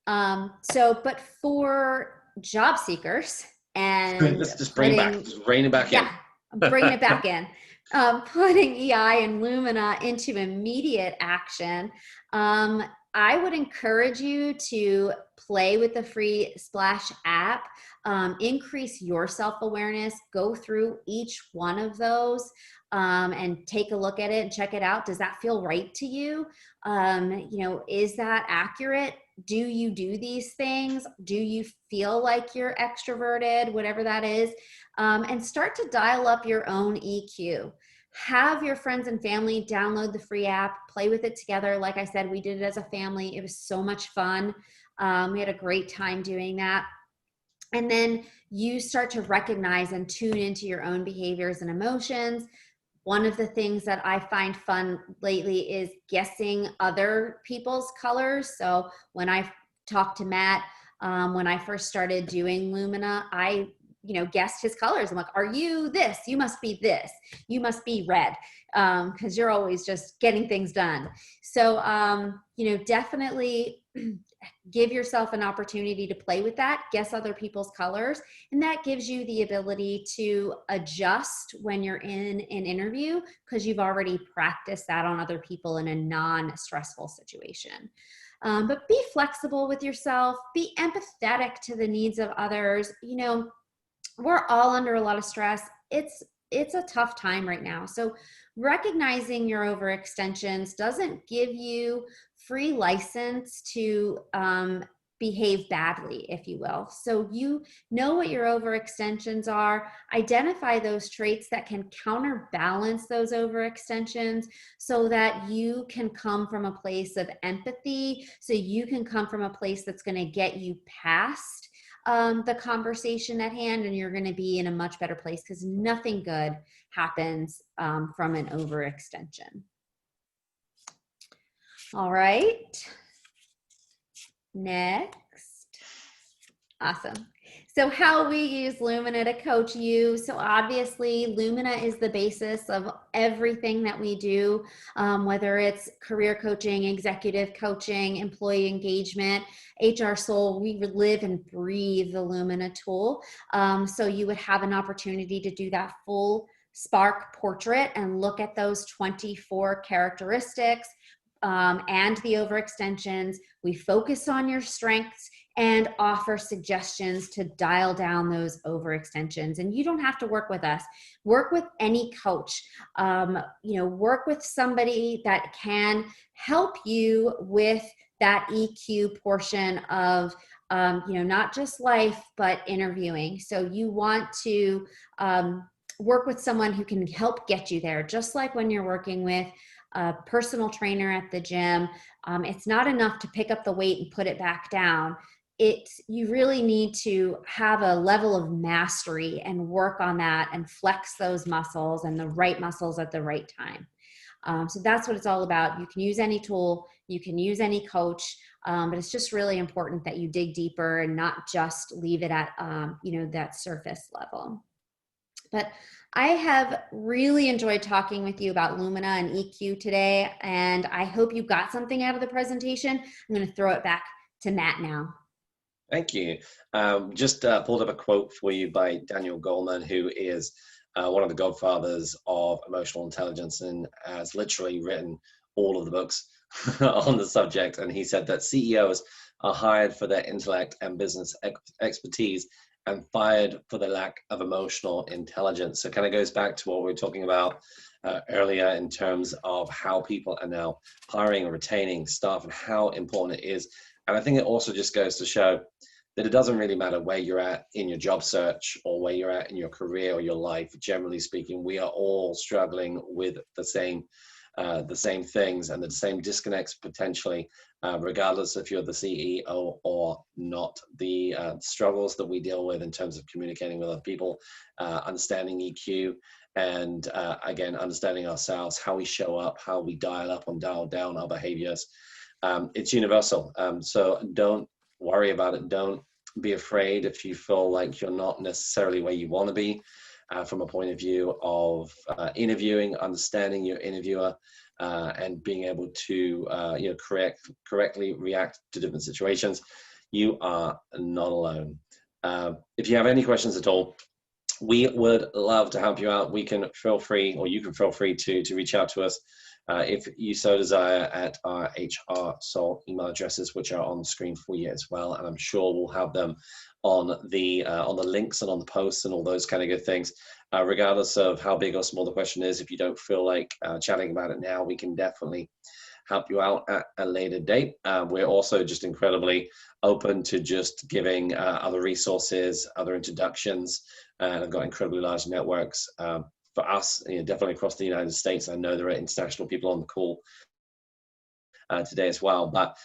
C: But for job seekers and
B: let's just rein it back in.
C: Bringing it back in. Putting EI and Lumina into immediate action, I would encourage you to play with the free Splash app, increase your self-awareness, go through each one of those, and take a look at it and check it out. Does that feel right to you? Is that accurate? Do you do these things? Do you feel like you're extroverted, whatever that is? And start to dial up your own EQ. Have your friends and family download the free app, play with it together. Like I said, we did it as a family. It was so much fun. We had a great time doing that. And then you start to recognize and tune into your own behaviors and emotions. One of the things that I find fun lately is guessing other people's colors. So when I talked to Matt, when I first started doing Lumina, I guessed his colors. I'm like, are you this? You must be this. You must be red. Because you're always just getting things done. So, definitely give yourself an opportunity to play with that, guess other people's colors. And that gives you the ability to adjust when you're in an interview because you've already practiced that on other people in a non-stressful situation. But be flexible with yourself, be empathetic to the needs of others. We're all under a lot of stress. It's a tough time right now. So recognizing your overextensions doesn't give you free license to behave badly, if you will. So you know what your overextensions are, identify those traits that can counterbalance those overextensions so that you can come from a place of empathy, so you can come from a place that's going to get you past the conversation at hand, and you're going to be in a much better place because nothing good happens from an overextension. All right. Next. Awesome. So how we use Lumina to coach you. So obviously Lumina is the basis of everything that we do, whether it's career coaching, executive coaching, employee engagement, HR Soul. We live and breathe the Lumina tool. So you would have an opportunity to do that full Spark portrait and look at those 24 characteristics and the overextensions. We focus on your strengths and offer suggestions to dial down those overextensions. And you don't have to work with us. Work with any coach. Work with somebody that can help you with that EQ portion of, not just life, but interviewing. So you want to work with someone who can help get you there, just like when you're working with a personal trainer at the gym. It's not enough to pick up the weight and put it back down. You really need to have a level of mastery and work on that and flex those muscles and the right muscles at the right time. So that's what it's all about. You can use any tool, you can use any coach, but it's just really important that you dig deeper and not just leave it at, that surface level. But I have really enjoyed talking with you about Lumina and EQ today, and I hope you got something out of the presentation. I'm going to throw it back to Matt now.
B: Thank you. Just pulled up a quote for you by Daniel Goleman, who is one of the godfathers of emotional intelligence and has literally written all of the books on the subject. And he said that CEOs are hired for their intellect and business expertise and fired for the lack of emotional intelligence. So it kind of goes back to what we were talking about earlier in terms of how people are now hiring and retaining staff and how important it is. And I think it also just goes to show that it doesn't really matter where you're at in your job search or where you're at in your career or your life. Generally speaking, we are all struggling with the same things and the same disconnects potentially, regardless if you're the CEO or not. The struggles that we deal with in terms of communicating with other people, understanding EQ, and again, understanding ourselves, how we show up, how we dial up and dial down our behaviors. It's universal. So don't worry about it. Don't be afraid if you feel like you're not necessarily where you want to be. From a point of view of interviewing, understanding your interviewer, and being able to correctly react to different situations. You are not alone. If you have any questions at all, we would love to help you out. We can feel free, or you can feel free to reach out to us if you so desire at our HR Soul email addresses, which are on the screen for you as well. And I'm sure we'll have them on the links and on the posts and all those kind of good things. Regardless of how big or small the question is, if you don't feel like chatting about it now, we can definitely help you out at a later date. We're also just incredibly open to just giving other resources, other introductions, and I've got incredibly large networks for us, definitely across the United States. I know there are international people on the call today as well, but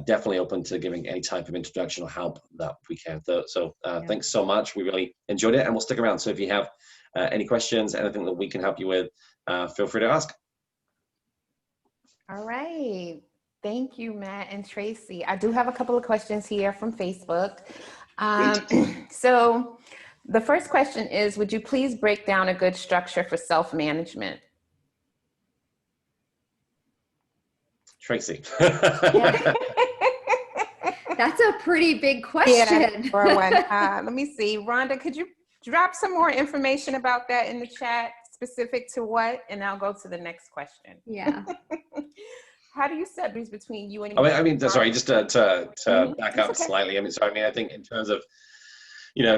B: definitely open to giving any type of introduction or help that we can. So thanks so much. We really enjoyed it, and we'll stick around. So if you have any questions, anything that we can help you with, feel free to ask.
A: All right. Thank you, Matt and Tracey. I do have a couple of questions here from Facebook. So the first question is, would you please break down a good structure for self-management?
B: Tracy.
C: That's a pretty big question.
A: Yeah, for one. Let me see. Rhonda, could you drop some more information about that in the chat, specific to what? And I'll go to the next question.
C: Yeah.
A: How do you set boundaries between you and
B: sorry, just to back up slightly. I think in terms of,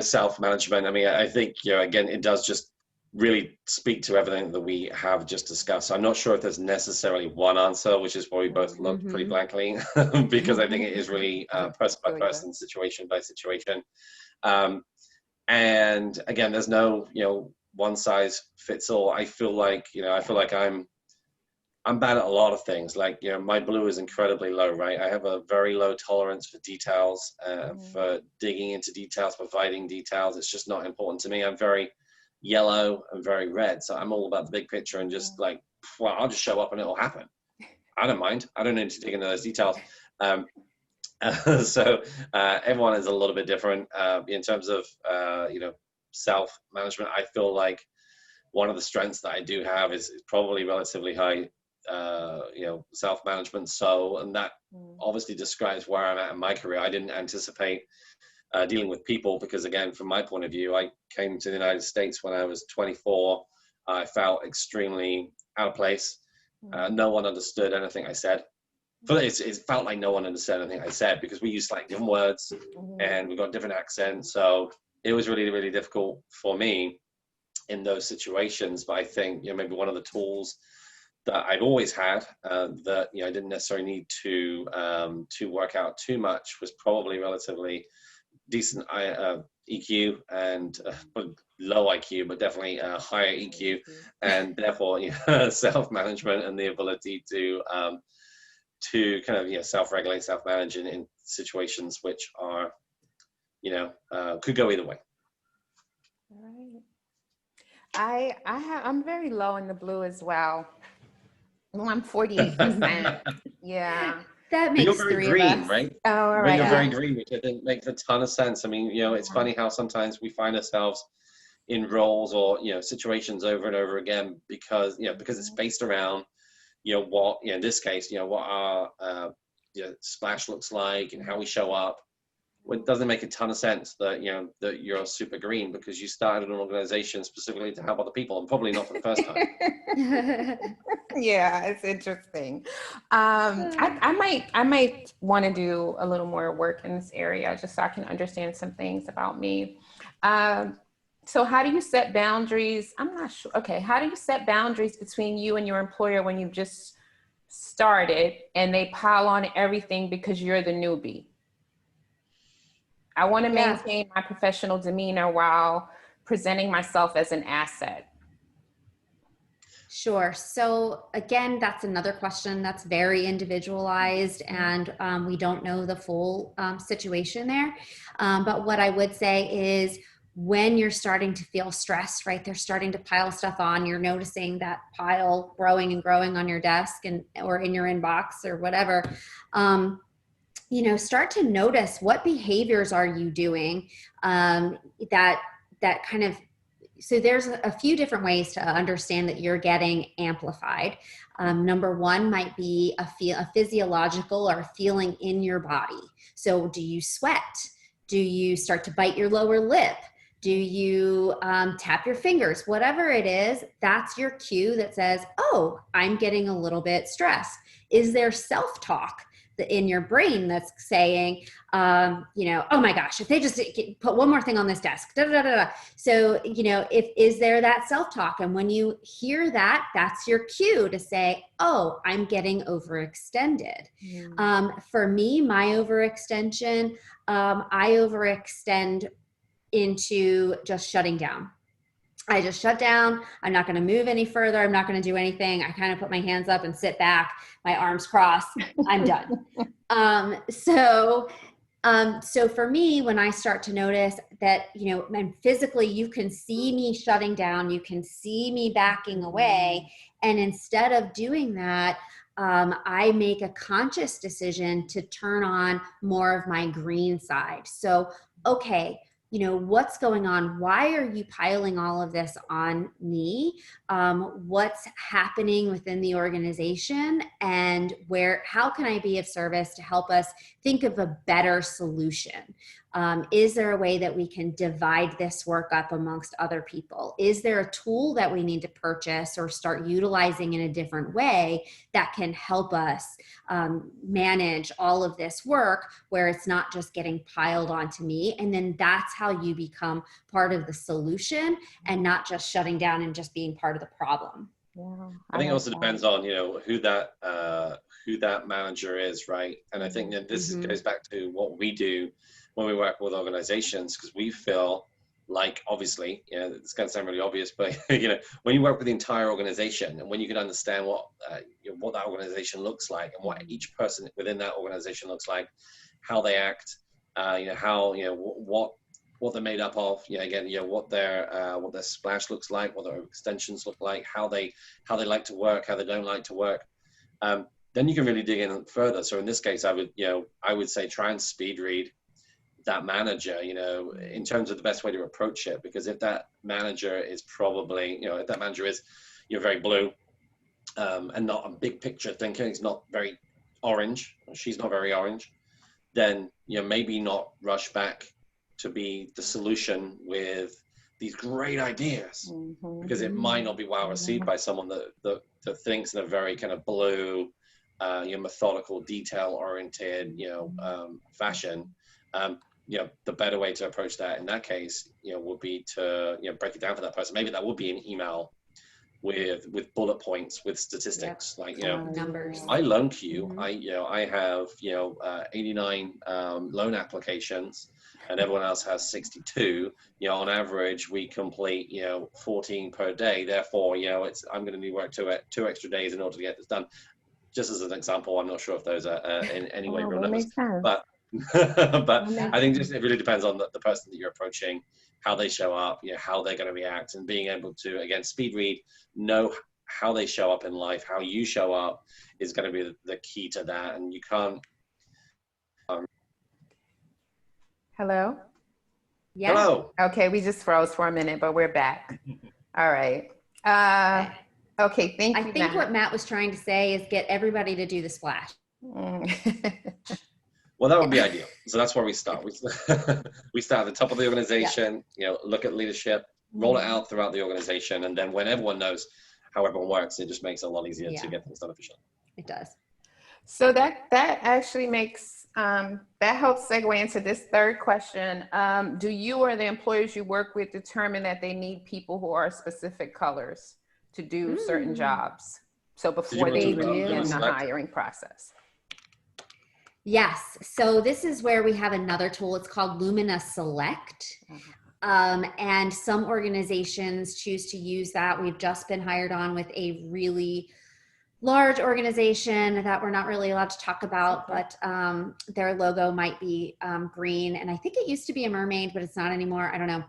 B: self-management, I think, again, it does just really speak to everything that we have just discussed. So I'm not sure if there's necessarily one answer, which is why we both looked pretty blankly, because I think it is really person by person, situation by situation. And again, there's no, one size fits all. I feel like I'm bad at a lot of things. Like, my blue is incredibly low, right? I have a very low tolerance for details, for digging into details, providing details. It's just not important to me. I'm very yellow and very red. So I'm all about the big picture and just like, well, I'll just show up and it'll happen. I don't mind. I don't need to dig into those details. So everyone is a little bit different in terms of, self-management. I feel like one of the strengths that I do have is probably relatively high, self-management. So, and that obviously describes where I'm at in my career. I didn't anticipate dealing with people because, again, from my point of view, I came to the United States when I was 24. I felt extremely out of place. No one understood anything I said. But it felt like no one understood anything I said because we used like different words and we got different accents. So it was really, really difficult for me in those situations. But I think, maybe one of the tools that I've always had that, I didn't necessarily need to work out too much was probably relatively decent EQ and low IQ, but definitely higher EQ, and therefore self-management and the ability to kind of self-regulate, self-manage in situations which are could go either way.
A: All right. I'm very low in the blue as well. Well, I'm 48%. Yeah.
C: That makes
B: you're very green, right?
A: Oh, all right.
B: You're very green, which I think makes a ton of sense. It's funny how sometimes we find ourselves in roles or situations over and over again because it's based around what in this case what our splash looks like and how we show up. it doesn't make a ton of sense that, you know, that you're super green because you started an organization specifically to help other people, and probably not for the first time.
A: Yeah, it's interesting. I might want to do a little more work in this area just so I can understand some things about me. So how do you set boundaries? I'm not sure. Okay, how do you set boundaries between you and your employer when you've just started and they pile on everything because you're the newbie? I want to
C: Yeah.
A: maintain my professional demeanor while presenting myself as an asset.
C: Sure. So again, that's another question that's very individualized, and we don't know the full situation there. But what I would say is, when you're starting to feel stressed, right? They're starting to pile stuff on. You're noticing that pile growing and growing on your desk and or in your inbox or whatever. You know, start to notice what behaviors are you doing that kind of. So there's a few different ways to understand that you're getting amplified. Number one might be a physiological or feeling in your body. So do you sweat? Do you start to bite your lower lip? Do you tap your fingers? Whatever it is, that's your cue that says, oh, I'm getting a little bit stressed. Is there self-talk in your brain that's saying, you know, oh my gosh, if they just put one more thing on this desk, da, da, da, da. So, you know, is there that self-talk? And when you hear that, that's your cue to say, oh, I'm getting overextended. For me, my overextension, I overextend into just shutting down. I just shut down. I'm not going to move any further. I'm not going to do anything. I kind of put my hands up and sit back, my arms crossed. I'm done. So for me, when I start to notice that, you know, and physically you can see me shutting down, you can see me backing away. And instead of doing that, I make a conscious decision to turn on more of my green side. So, okay, you know, what's going on? Why are you piling all of this on me? What's happening within the organization, and how can I be of service to help us think of a better solution? Is there a way that we can divide this work up amongst other people? Is there a tool that we need to purchase or start utilizing in a different way that can help us manage all of this work, where it's not just getting piled onto me? And then that's how you become part of the solution and not just shutting down and just being part of the problem.
A: Yeah,
B: I think it also depends on, you know, who that manager is, right? And I think that this goes back to what we do when we work with organizations, because we feel like, obviously, you know, it's going to sound really obvious, but you know, when you work with the entire organization and when you can understand what that organization looks like and what each person within that organization looks like, how they act, you know, how, you know, what they're made up of, you know, again, you know, what their splash looks like, what their extensions look like, how they like to work, how they don't like to work, then you can really dig in further. So in this case, I would say try and speed read that manager, you know, in terms of the best way to approach it. Because if that manager is probably, you know, if that manager is, you're very blue and not a big picture thinker, he's not very orange, she's not very orange, then, you know, maybe not rush back to be the solution with these great ideas, because it might not be well received by someone that thinks in a very kind of blue, you know, methodical, detail oriented, you know, fashion. You know, the better way to approach that in that case, you know, would be to, you know, break it down for that person. Maybe that would be an email with bullet points, with statistics, like, you know,
C: numbers.
B: I loan queue, I have, you know, 89 loan applications, and everyone else has 62. You know, on average, we complete, you know, 14 per day. Therefore, you know, I'm going to need work two extra days in order to get this done. Just as an example, I'm not sure if those are in any way real numbers, but I think just it really depends on the person that you're approaching, how they show up, you know, how they're going to react, and being able to, again, speed read, know how they show up in life, how you show up is going to be the key to that. And you can't.
A: Hello?
C: Yeah.
B: Hello.
A: Okay, we just froze for a minute, but we're back. All right. Okay, thank you,
C: I think
A: Matt.
C: what Matt was trying to say is get everybody to do the splash.
B: Well, that would be ideal. So that's where we start. We start at the top of the organization, look at leadership, roll it out throughout the organization. And then when everyone knows how everyone works, it just makes it a lot easier to get things done efficiently.
C: It does.
A: So that actually makes, that helps segue into this third question. Do you or the employers you work with determine that they need people who are specific colors to do certain jobs? So before they begin the hiring process.
C: Yes. So this is where we have another tool. It's called Lumina Select. And some organizations choose to use that. We've just been hired on with a really large organization that we're not really allowed to talk about, but their logo might be green. And I think it used to be a mermaid, but it's not anymore. I don't know.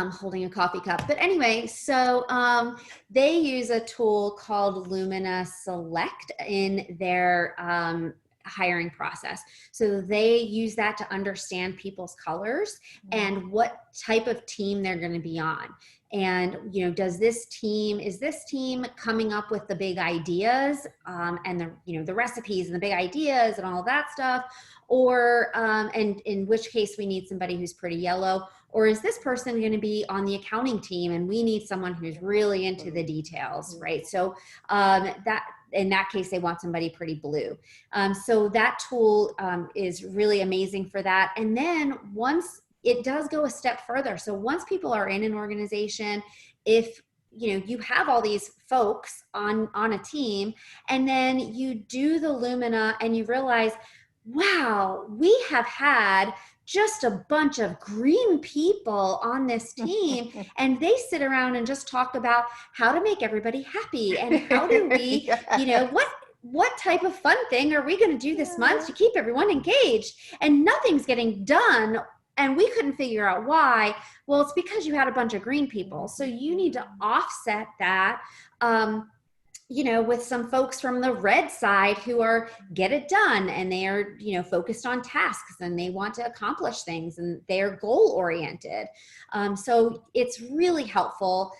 C: Holding a coffee cup. But anyway, so they use a tool called Lumina Select in their hiring process. So they use that to understand people's colors and what type of team they're going to be on. And, is this team coming up with the big ideas and the recipes and the big ideas and all of that stuff? Or, and in which case we need somebody who's pretty yellow, or is this person going to be on the accounting team and we need someone who's really into the details, right? So in that case, they want somebody pretty blue. So that tool is really amazing for that. And then once it does go a step further. So once people are in an organization, if you have all these folks on a team, and then you do the Lumina and you realize, wow, we have had just a bunch of green people on this team and they sit around and just talk about how to make everybody happy and how do we, what type of fun thing are we going to do this month to keep everyone engaged, and nothing's getting done. And we couldn't figure out why. Well, it's because you had a bunch of green people. So you need to offset that, with some folks from the red side who are get it done and they are, focused on tasks and they want to accomplish things and they're goal oriented. So it's really helpful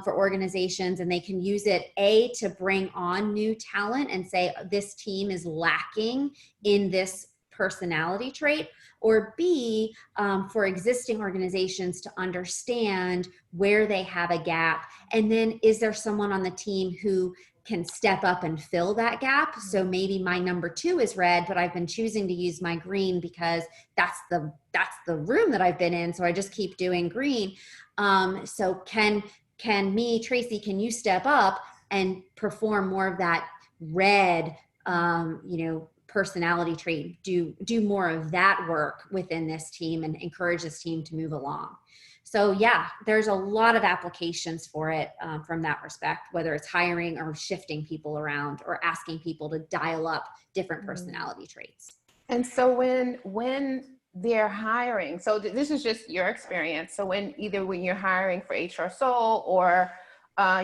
C: for organizations, and they can use it to bring on new talent and say, this team is lacking in this personality trait, or B, for existing organizations to understand where they have a gap. And then is there someone on the team who can step up and fill that gap? So maybe my number 2 is red, but I've been choosing to use my green because that's the room that I've been in. So I just keep doing green. So can Tracey, can you step up and perform more of that red, personality trait, do more of that work within this team and encourage this team to move along. So yeah, there's a lot of applications for it from that respect, whether it's hiring or shifting people around or asking people to dial up different personality traits.
A: And so when they're hiring, so this is just your experience. So when you're hiring for HR Soul or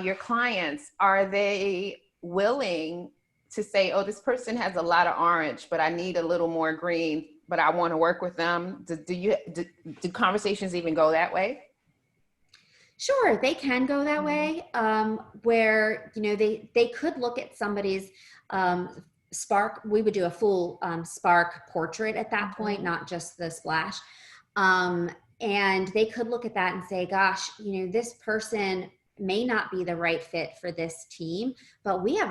A: your clients, are they willing to say, oh, this person has a lot of orange, but I need a little more green, but I want to work with them? Do conversations even go that way?
C: Sure, they can go that way, where, they could look at somebody's spark. We would do a full spark portrait at that point, not just the splash. And they could look at that and say, gosh, this person may not be the right fit for this team, but we have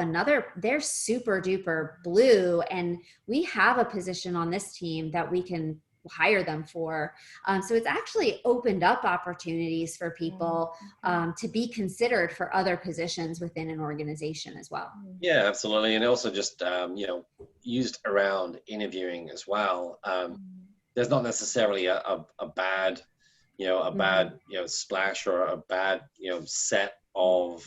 C: they're super duper blue, and we have a position on this team that we can hire them for. So it's actually opened up opportunities for people to be considered for other positions within an organization as well.
B: Yeah, absolutely. And also just, used around interviewing as well. There's not necessarily a bad splash or a bad, set of,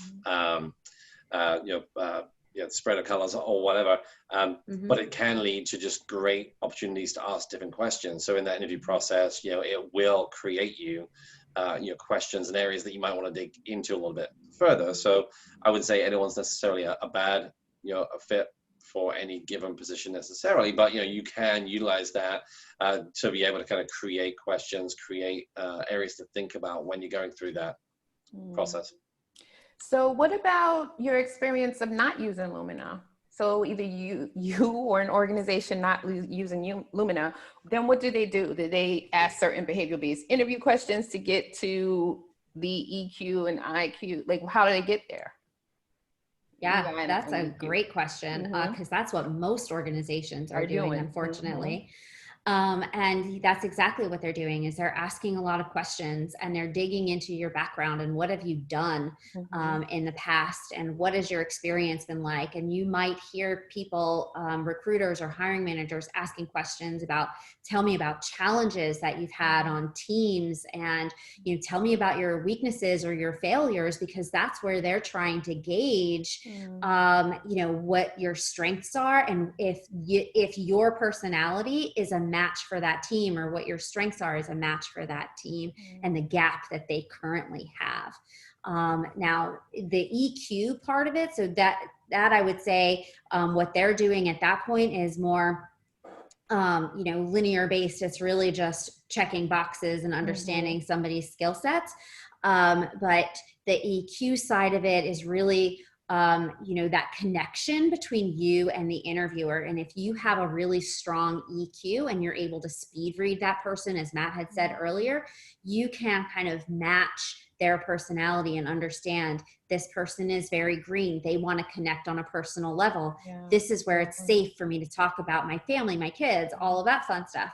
B: spread of colors or whatever. But it can lead to just great opportunities to ask different questions. So in that interview process, it will create questions and areas that you might want to dig into a little bit further. So I would say anyone's necessarily a bad, a fit for any given position necessarily, but you can utilize that to be able to kind of create questions, create areas to think about when you're going through that process.
A: So what about your experience of not using Lumina? So either you or an organization not using Lumina, then what do? Do they ask certain behavioral-based interview questions to get to the EQ and IQ? Like, how do they get there?
C: Yeah, that's a great question, because that's what most organizations are doing, unfortunately. And that's exactly what they're doing, is they're asking a lot of questions, and they're digging into your background and what have you done in the past, and what has your experience been like. And you might hear people, recruiters or hiring managers, asking questions about, tell me about challenges that you've had on teams, and tell me about your weaknesses or your failures, because that's where they're trying to gauge what your strengths are, and if your personality is a match for that team, or what your strengths are is a match for that team, and the gap that they currently have. Now the EQ part of it, so that I would say what they're doing at that point is more linear based. It's really just checking boxes and understanding somebody's skill sets. But the EQ side of it is really that connection between you and the interviewer. And if you have a really strong EQ and you're able to speed read that person, as Matt had said earlier, you can kind of match their personality and understand, this person is very green. They want to connect on a personal level. This is where it's safe for me to talk about my family, my kids, all of that fun stuff.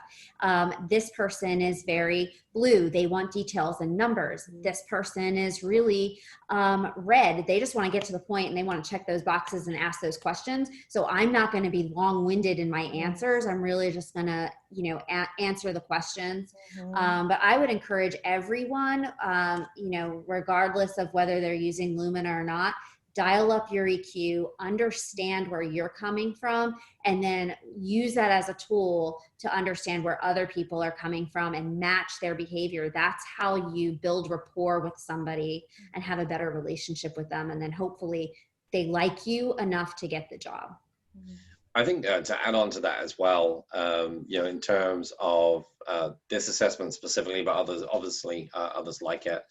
C: This person is very blue. They want details and numbers. This person is really red. They just want to get to the point, and they want to check those boxes and ask those questions. So I'm not going to be long-winded in my answers. I'm really just going to, answer the questions. But I would encourage everyone, regardless of whether they're using Lumina or not, dial up your EQ, understand where you're coming from, and then use that as a tool to understand where other people are coming from and match their behavior. That's how you build rapport with somebody and have a better relationship with them. And then hopefully they like you enough to get the job.
B: I think to add on to that as well, in terms of this assessment specifically, but others, obviously others like it,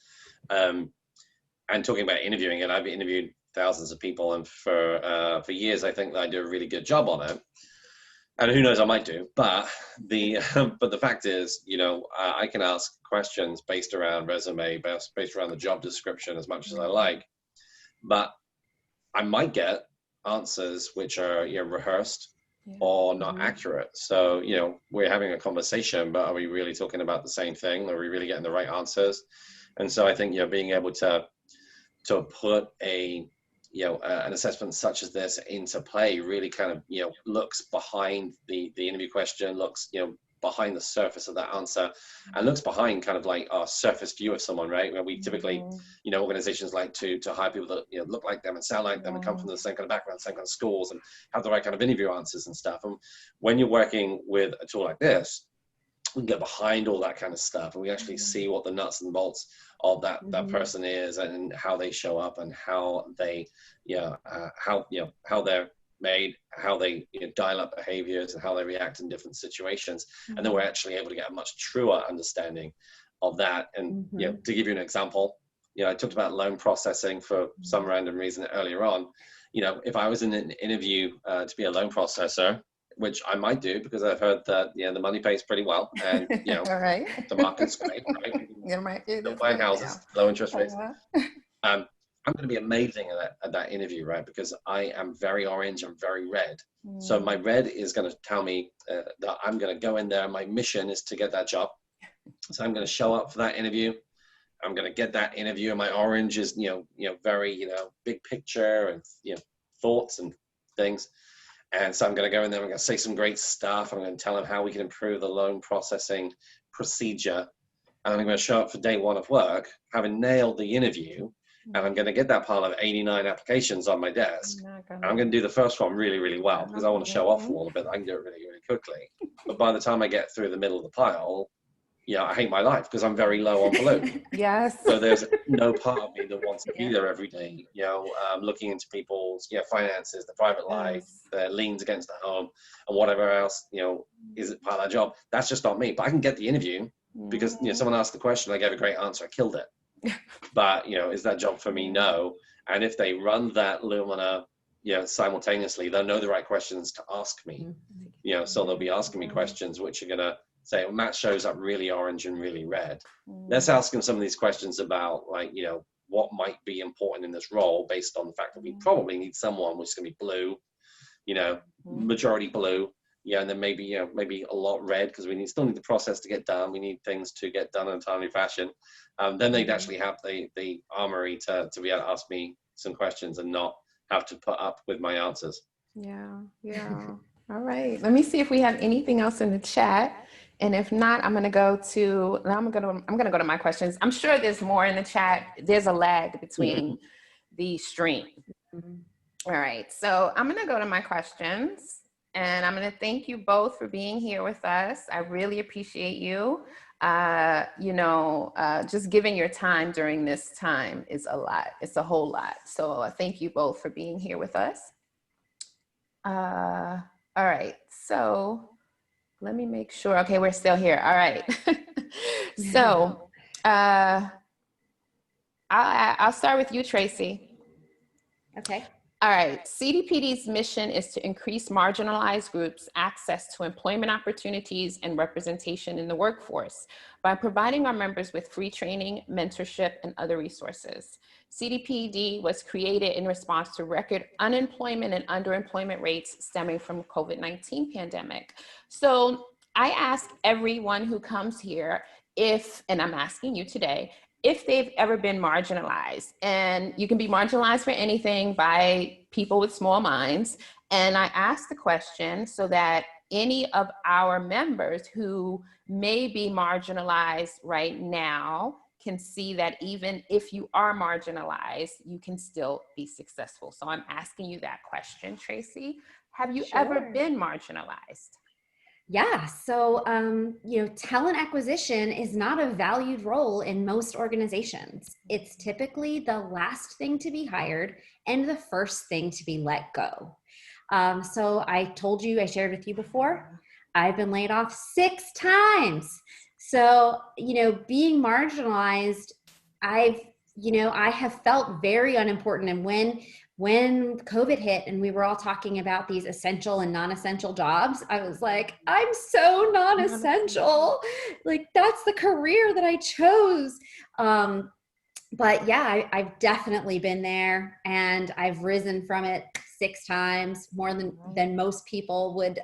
B: and talking about interviewing it, I've interviewed thousands of people, and for years I think that I do a really good job on it. And who knows, I might do, but the fact is, I can ask questions based around resume, based around the job description as much as I like, but I might get answers which are rehearsed or not accurate. So we're having a conversation, but are we really talking about the same thing? Are we really getting the right answers? And so I think being able to put an assessment such as this into play really kind of looks behind the interview question, looks behind the surface of that answer, and looks behind kind of like our surface view of someone, right? Where we typically, organizations like to hire people that look like them and sound like them and come from the same kind of background, same kind of schools, and have the right kind of interview answers and stuff. And when you're working with a tool like this, we can get behind all that kind of stuff, and we actually see what the nuts and bolts of that person is, and how they show up, and how they how they're made, how they dial up behaviors, and how they react in different situations. And then we're actually able to get a much truer understanding of that. And to give you an example, I talked about loan processing for some random reason earlier on. If I was in an interview to be a loan processor, which I might do because I've heard that the money pays pretty well, and the market's great, right? Don't buy houses, low interest rates. I'm going to be amazing at that interview, right? Because I am very orange, I'm very red. So my red is going to tell me that I'm going to go in there. My mission is to get that job. So I'm going to show up for that interview. I'm going to get that interview, and my orange is, very, big picture and, thoughts and things. And so I'm going to go in there, I'm going to say some great stuff. I'm going to tell them how we can improve the loan processing procedure. And I'm going to show up for day one of work, having nailed the interview. And I'm going to get that pile of 89 applications on my desk. And I'm going to do the first one really, really well, because I want to show off a little bit. I can do it really, really quickly. But by the time I get through the middle of the pile, I hate my life because I'm very low on blue. So there's no part of me that wants to be there every day, looking into people's finances, the private life, their liens against the home, and whatever else, is part of that job. That's just not me. But I can get the interview because, someone asked the question, I gave a great answer, I killed it. But, is that job for me? No. And if they run that Lumina simultaneously, they'll know the right questions to ask me. So they'll be asking me questions which are going to say, well, Matt shows up really orange and really red. Let's ask him some of these questions about, like, what might be important in this role based on the fact that we probably need someone which is going to be blue, majority blue. And then maybe a lot red, because we still need the process to get done. We need things to get done in a timely fashion. Then they'd actually have the armory to be able to ask me some questions and not have to put up with my answers.
A: Yeah. All right. Let me see if we have anything else in the chat. And if not, I'm gonna go to my questions. I'm sure there's more in the chat. There's a lag between the stream. All right. So I'm gonna go to my questions. And I'm going to thank you both for being here with us. I really appreciate you. Just giving your time during this time is a lot. It's a whole lot. So thank you both for being here with us. All right. So let me make sure. Okay, we're still here. All right. So I'll start with you, Tracey.
C: Okay.
A: All right, CDPD's mission is to increase marginalized groups' access to employment opportunities and representation in the workforce by providing our members with free training, mentorship, and other resources. CDPD was created in response to record unemployment and underemployment rates stemming from COVID-19 pandemic. So I ask everyone who comes here and I'm asking you today, if they've ever been marginalized. And you can be marginalized for anything by people with small minds. And I ask the question so that any of our members who may be marginalized right now can see that even if you are marginalized, you can still be successful. So I'm asking you that question, Tracey. Have you ever been marginalized?
C: Yeah. So, talent acquisition is not a valued role in most organizations. It's typically the last thing to be hired and the first thing to be let go. So I shared with you before, I've been laid off 6 times. So, being marginalized, I have felt very unimportant. And when COVID hit and we were all talking about these essential and non-essential jobs, I was like, I'm so non-essential. Like, that's the career that I chose. But yeah, I've definitely been there, and I've risen from it 6 times, more than most people would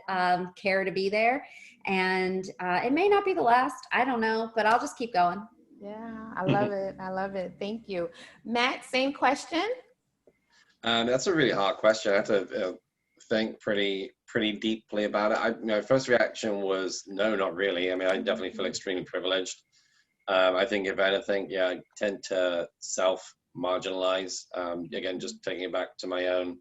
C: care to be there. And it may not be the last, I don't know, but I'll just keep going.
A: Yeah, I love it. I love it. Thank you. Matt, same question.
B: That's a really hard question. I have to think pretty deeply about it. My first reaction was no, not really. I mean, I definitely feel extremely privileged. I think if anything, I tend to self-marginalize. Again, just taking it back to my own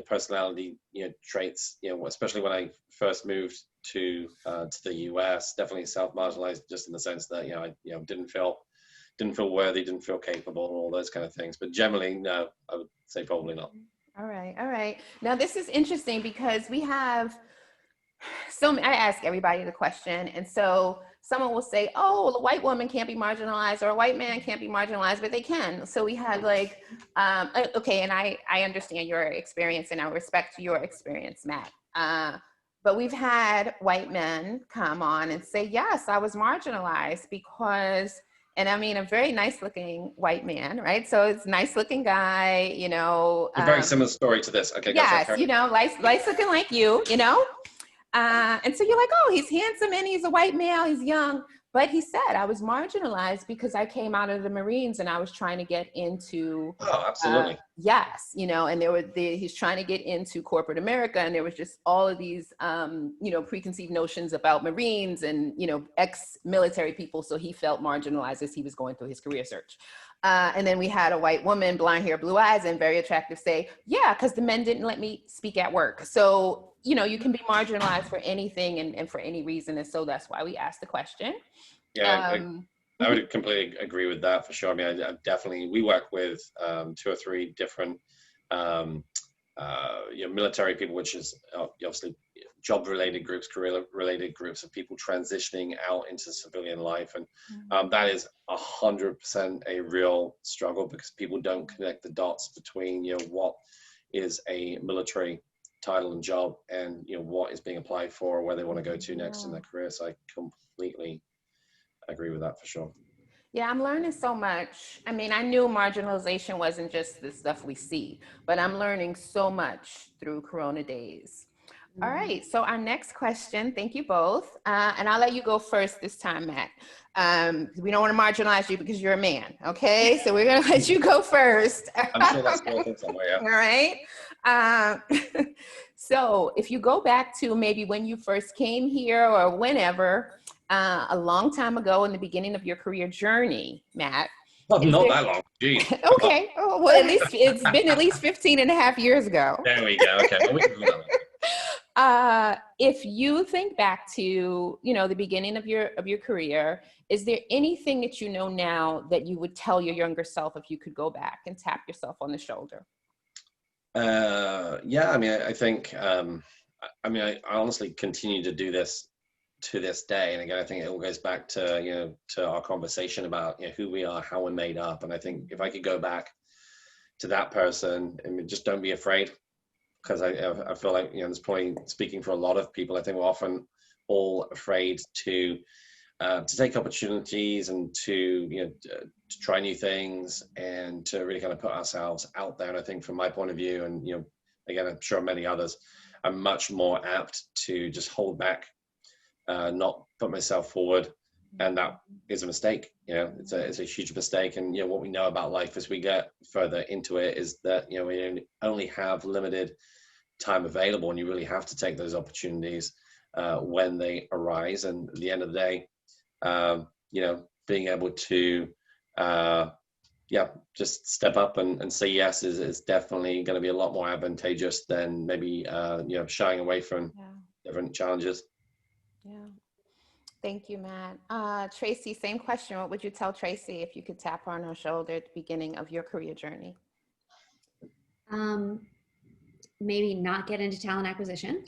B: personality traits. Especially when I first moved to the US, definitely self-marginalized, just in the sense that I didn't feel worthy, didn't feel capable, all those kind of things. But generally, no, I would say probably not.
A: All right. Now this is interesting because we have I ask everybody the question, and so someone will say, oh, well, a white woman can't be marginalized, or a white man can't be marginalized, but they can. So we had okay, and I understand your experience and I respect your experience, Matt. But we've had white men come on and say, yes, I was marginalized because, and I mean, a very nice looking white man, right? So it's a nice looking guy,
B: A very similar story to this. Okay.
A: Yes, nice looking like you, and so you're like, oh, he's handsome and he's a white male, he's young. But he said, I was marginalized because I came out of the Marines and I was trying to get into.
B: Oh, absolutely.
A: Yes, and he's trying to get into corporate America, and there was just all of these, preconceived notions about Marines and, ex-military people. So he felt marginalized as he was going through his career search. And then we had a white woman, blonde hair, blue eyes, and very attractive, say, yeah, because the men didn't let me speak at work. So, you can be marginalized for anything and for any reason. And so that's why we asked the question.
B: Yeah, I would completely agree with that for sure. I mean, we work with 2 or 3 different military people, which is obviously job-related groups, career-related groups of people transitioning out into civilian life. And that is 100% a real struggle, because people don't connect the dots between, you know, what is a military title and job and, you know, what is being applied for, where they want to go to next in their career. So I completely agree with that for sure.
A: Yeah, I'm learning so much. I mean, I knew marginalization wasn't just the stuff we see, but I'm learning so much through Corona Daze. All right, so our next question, thank you both. And I'll let you go first this time, Matt. We don't want to marginalize you because you're a man, okay? So we're gonna let you go first.
B: I'm sure that's going somewhere, yeah.
A: All right. So if you go back to maybe when you first came here or whenever, a long time ago in the beginning of your career journey, Matt.
B: Well, not that long, geez.
A: Okay, well, at least it's been at least 15 and a half years ago.
B: There we go, okay, well, we can do that one.
A: If you think back to, you know, the beginning of your career, is there anything that you know now that you would tell your younger self if you could go back and tap yourself on the shoulder?
B: Yeah, I mean, I think, I honestly continue to do this to this day. And again, I think it all goes back to, you know, to our conversation about, you know, who we are, how we're made up. And I think if I could go back to that person, I mean, just don't be afraid. Because I feel like, you know, this point, speaking for a lot of people, I think we're often all afraid to take opportunities and to, you know, to try new things and to really kind of put ourselves out there. And I think from my point of view, and, you know, again, I'm sure many others, I'm much more apt to just hold back, not put myself forward. And that is a mistake. You know, it's a huge mistake. And, you know, what we know about life as we get further into it is that, you know, we only have limited time available, and you really have to take those opportunities when they arise. And at the end of the day, you know, being able to, just step up and say yes is definitely going to be a lot more advantageous than maybe, you know, shying away from different challenges.
A: Yeah. Thank you, Matt. Tracey, same question. What would you tell Tracey if you could tap her on her shoulder at the beginning of your career journey?
C: Maybe not get into talent acquisition.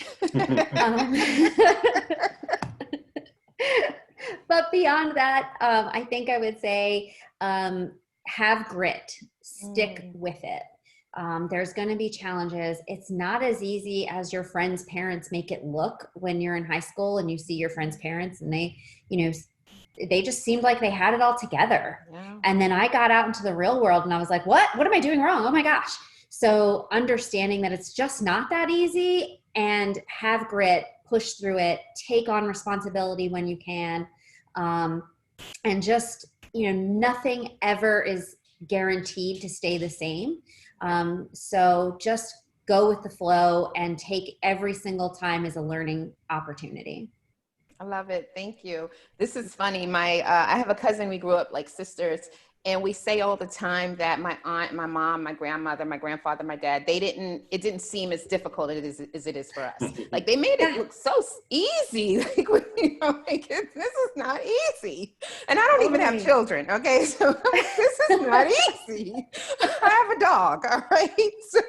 C: But beyond that, I think I would say have grit, stick with it. There's going to be challenges. It's not as easy as your friends' parents make it look when you're in high school and you see your friends' parents and they, you know, they just seemed like they had it all together. Yeah. And then I got out into the real world and I was like, what am I doing wrong? Oh my gosh. So understanding that it's just not that easy, and have grit, push through it, take on responsibility when you can. And just, you know, nothing ever is guaranteed to stay the same. So just go with the flow and take every single time as a learning opportunity.
A: I love it. Thank you. This is funny. I have a cousin, we grew up like sisters, and we say all the time that my aunt, my mom, my grandmother, my grandfather, my dad, it didn't seem as difficult as it is for us. Like they made it look so easy. Like, you know, like this is not easy. And I don't even have children. Okay. So this is not easy. I have a dog. All right. So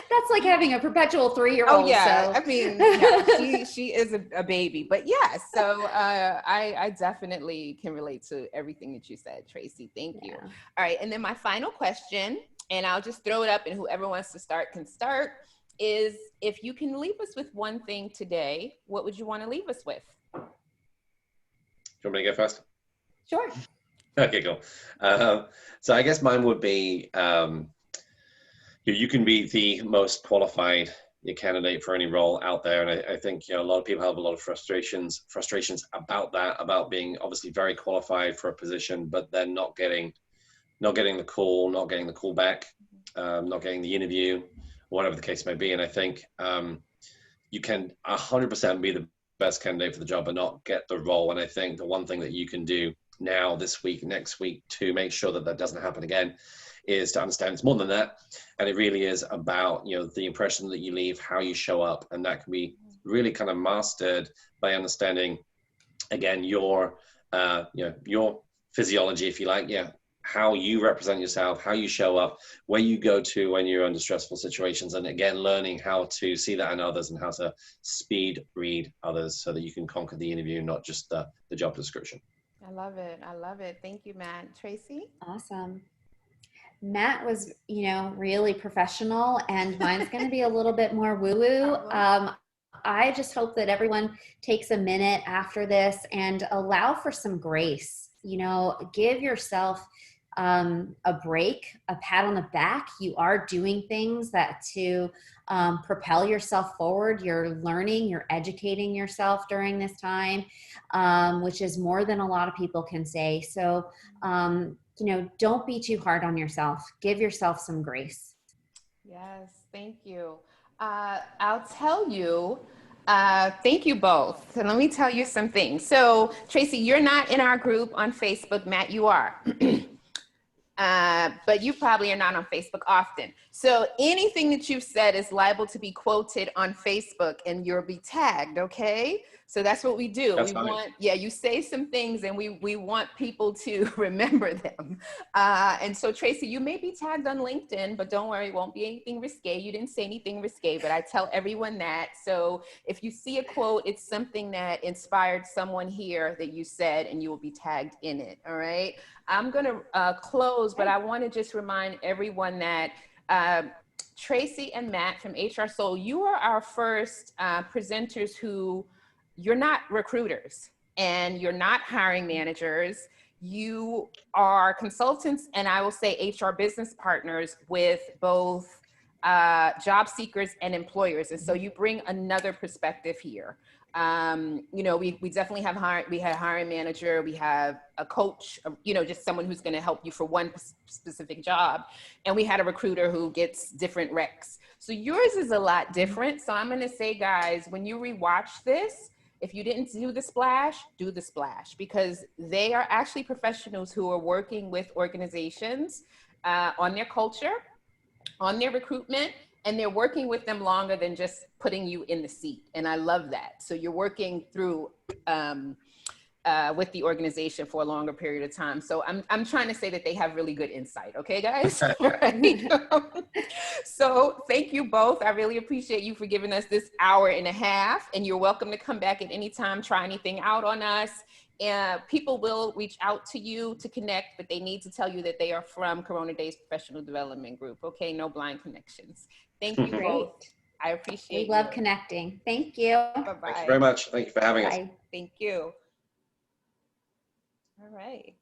C: that's like having a perpetual 3-year-old.
A: Oh yeah,
C: so.
A: I mean, yeah, she is a baby, but yeah. So I definitely can relate to everything that you said, Tracey. Thank you. All right, and then my final question, and I'll just throw it up, and whoever wants to start can start. Is if you can leave us with one thing today, what would you want to leave us with?
B: Do you want me to go first?
C: Sure.
B: Okay, cool. So I guess mine would be. You can be the most qualified candidate for any role out there, and I think, you know, a lot of people have a lot of frustrations about that, about being obviously very qualified for a position, but then not getting the call, not getting the call back, not getting the interview, whatever the case may be. And I think you can 100% be the best candidate for the job but not get the role. And I think the one thing that you can do now, this week, next week, to make sure that that doesn't happen again is to understand it's more than that. And it really is about, you know, the impression that you leave, how you show up. And that can be really kind of mastered by understanding, again, your, you know, your physiology, if you like. Yeah. how you represent yourself, how you show up, where you go to when you're under stressful situations, and again, learning how to see that in others and how to speed read others so that you can conquer the interview, not just the job description.
A: I love it. I love it. Thank you, Matt. Tracey?
C: Awesome. Matt was, really professional, and mine's going to be a little bit more woo-woo. I just hope that everyone takes a minute after this and allow for some grace. Give yourself a break, a pat on the back. You are doing things that to propel yourself forward. You're learning, you're educating yourself during this time, which is more than a lot of people can say. So, don't be too hard on yourself. Give yourself some grace.
A: Yes, thank you. I'll tell you, thank you both. So let me tell you some things. So Tracey, you're not in our group on Facebook. Matt, you are. But you probably are not on Facebook often. So anything that you've said is liable to be quoted on Facebook and you'll be tagged, okay? So that's what we do.
B: That's fine.
A: You say some things and we want people to remember them. And so Tracey, you may be tagged on LinkedIn, but don't worry, it won't be anything risque. You didn't say anything risque, but I tell everyone that. So if you see a quote, it's something that inspired someone here that you said, and you will be tagged in it, all right? I'm gonna close, but I wanna just remind everyone that Tracey and Matt from HR Soul, you are our first presenters who, you're not recruiters and you're not hiring managers. You are consultants, and I will say HR business partners with both job seekers and employers. And so you bring another perspective here. We definitely have we had a hiring manager, we have a coach, just someone who's going to help you for one specific job. And we had a recruiter who gets different recs. So yours is a lot different. So I'm going to say, guys, when you rewatch this, if you didn't do the splash, do the splash, because they are actually professionals who are working with organizations on their culture, on their recruitment, and they're working with them longer than just putting you in the seat. And I love that. So you're working through with the organization for a longer period of time. So I'm trying to say that they have really good insight. Okay, guys? Right? So thank you both. I really appreciate you for giving us this hour and a half, and you're welcome to come back at any time, try anything out on us. And people will reach out to you to connect, but they need to tell you that they are from Corona Daze Professional Development Group. Okay, no blind connections. Thank you both. I appreciate it.
C: We love connecting. Thank you.
A: Bye-bye.
B: Thank you very much. Thank you for having us.
C: Bye.
A: Thank you. All right.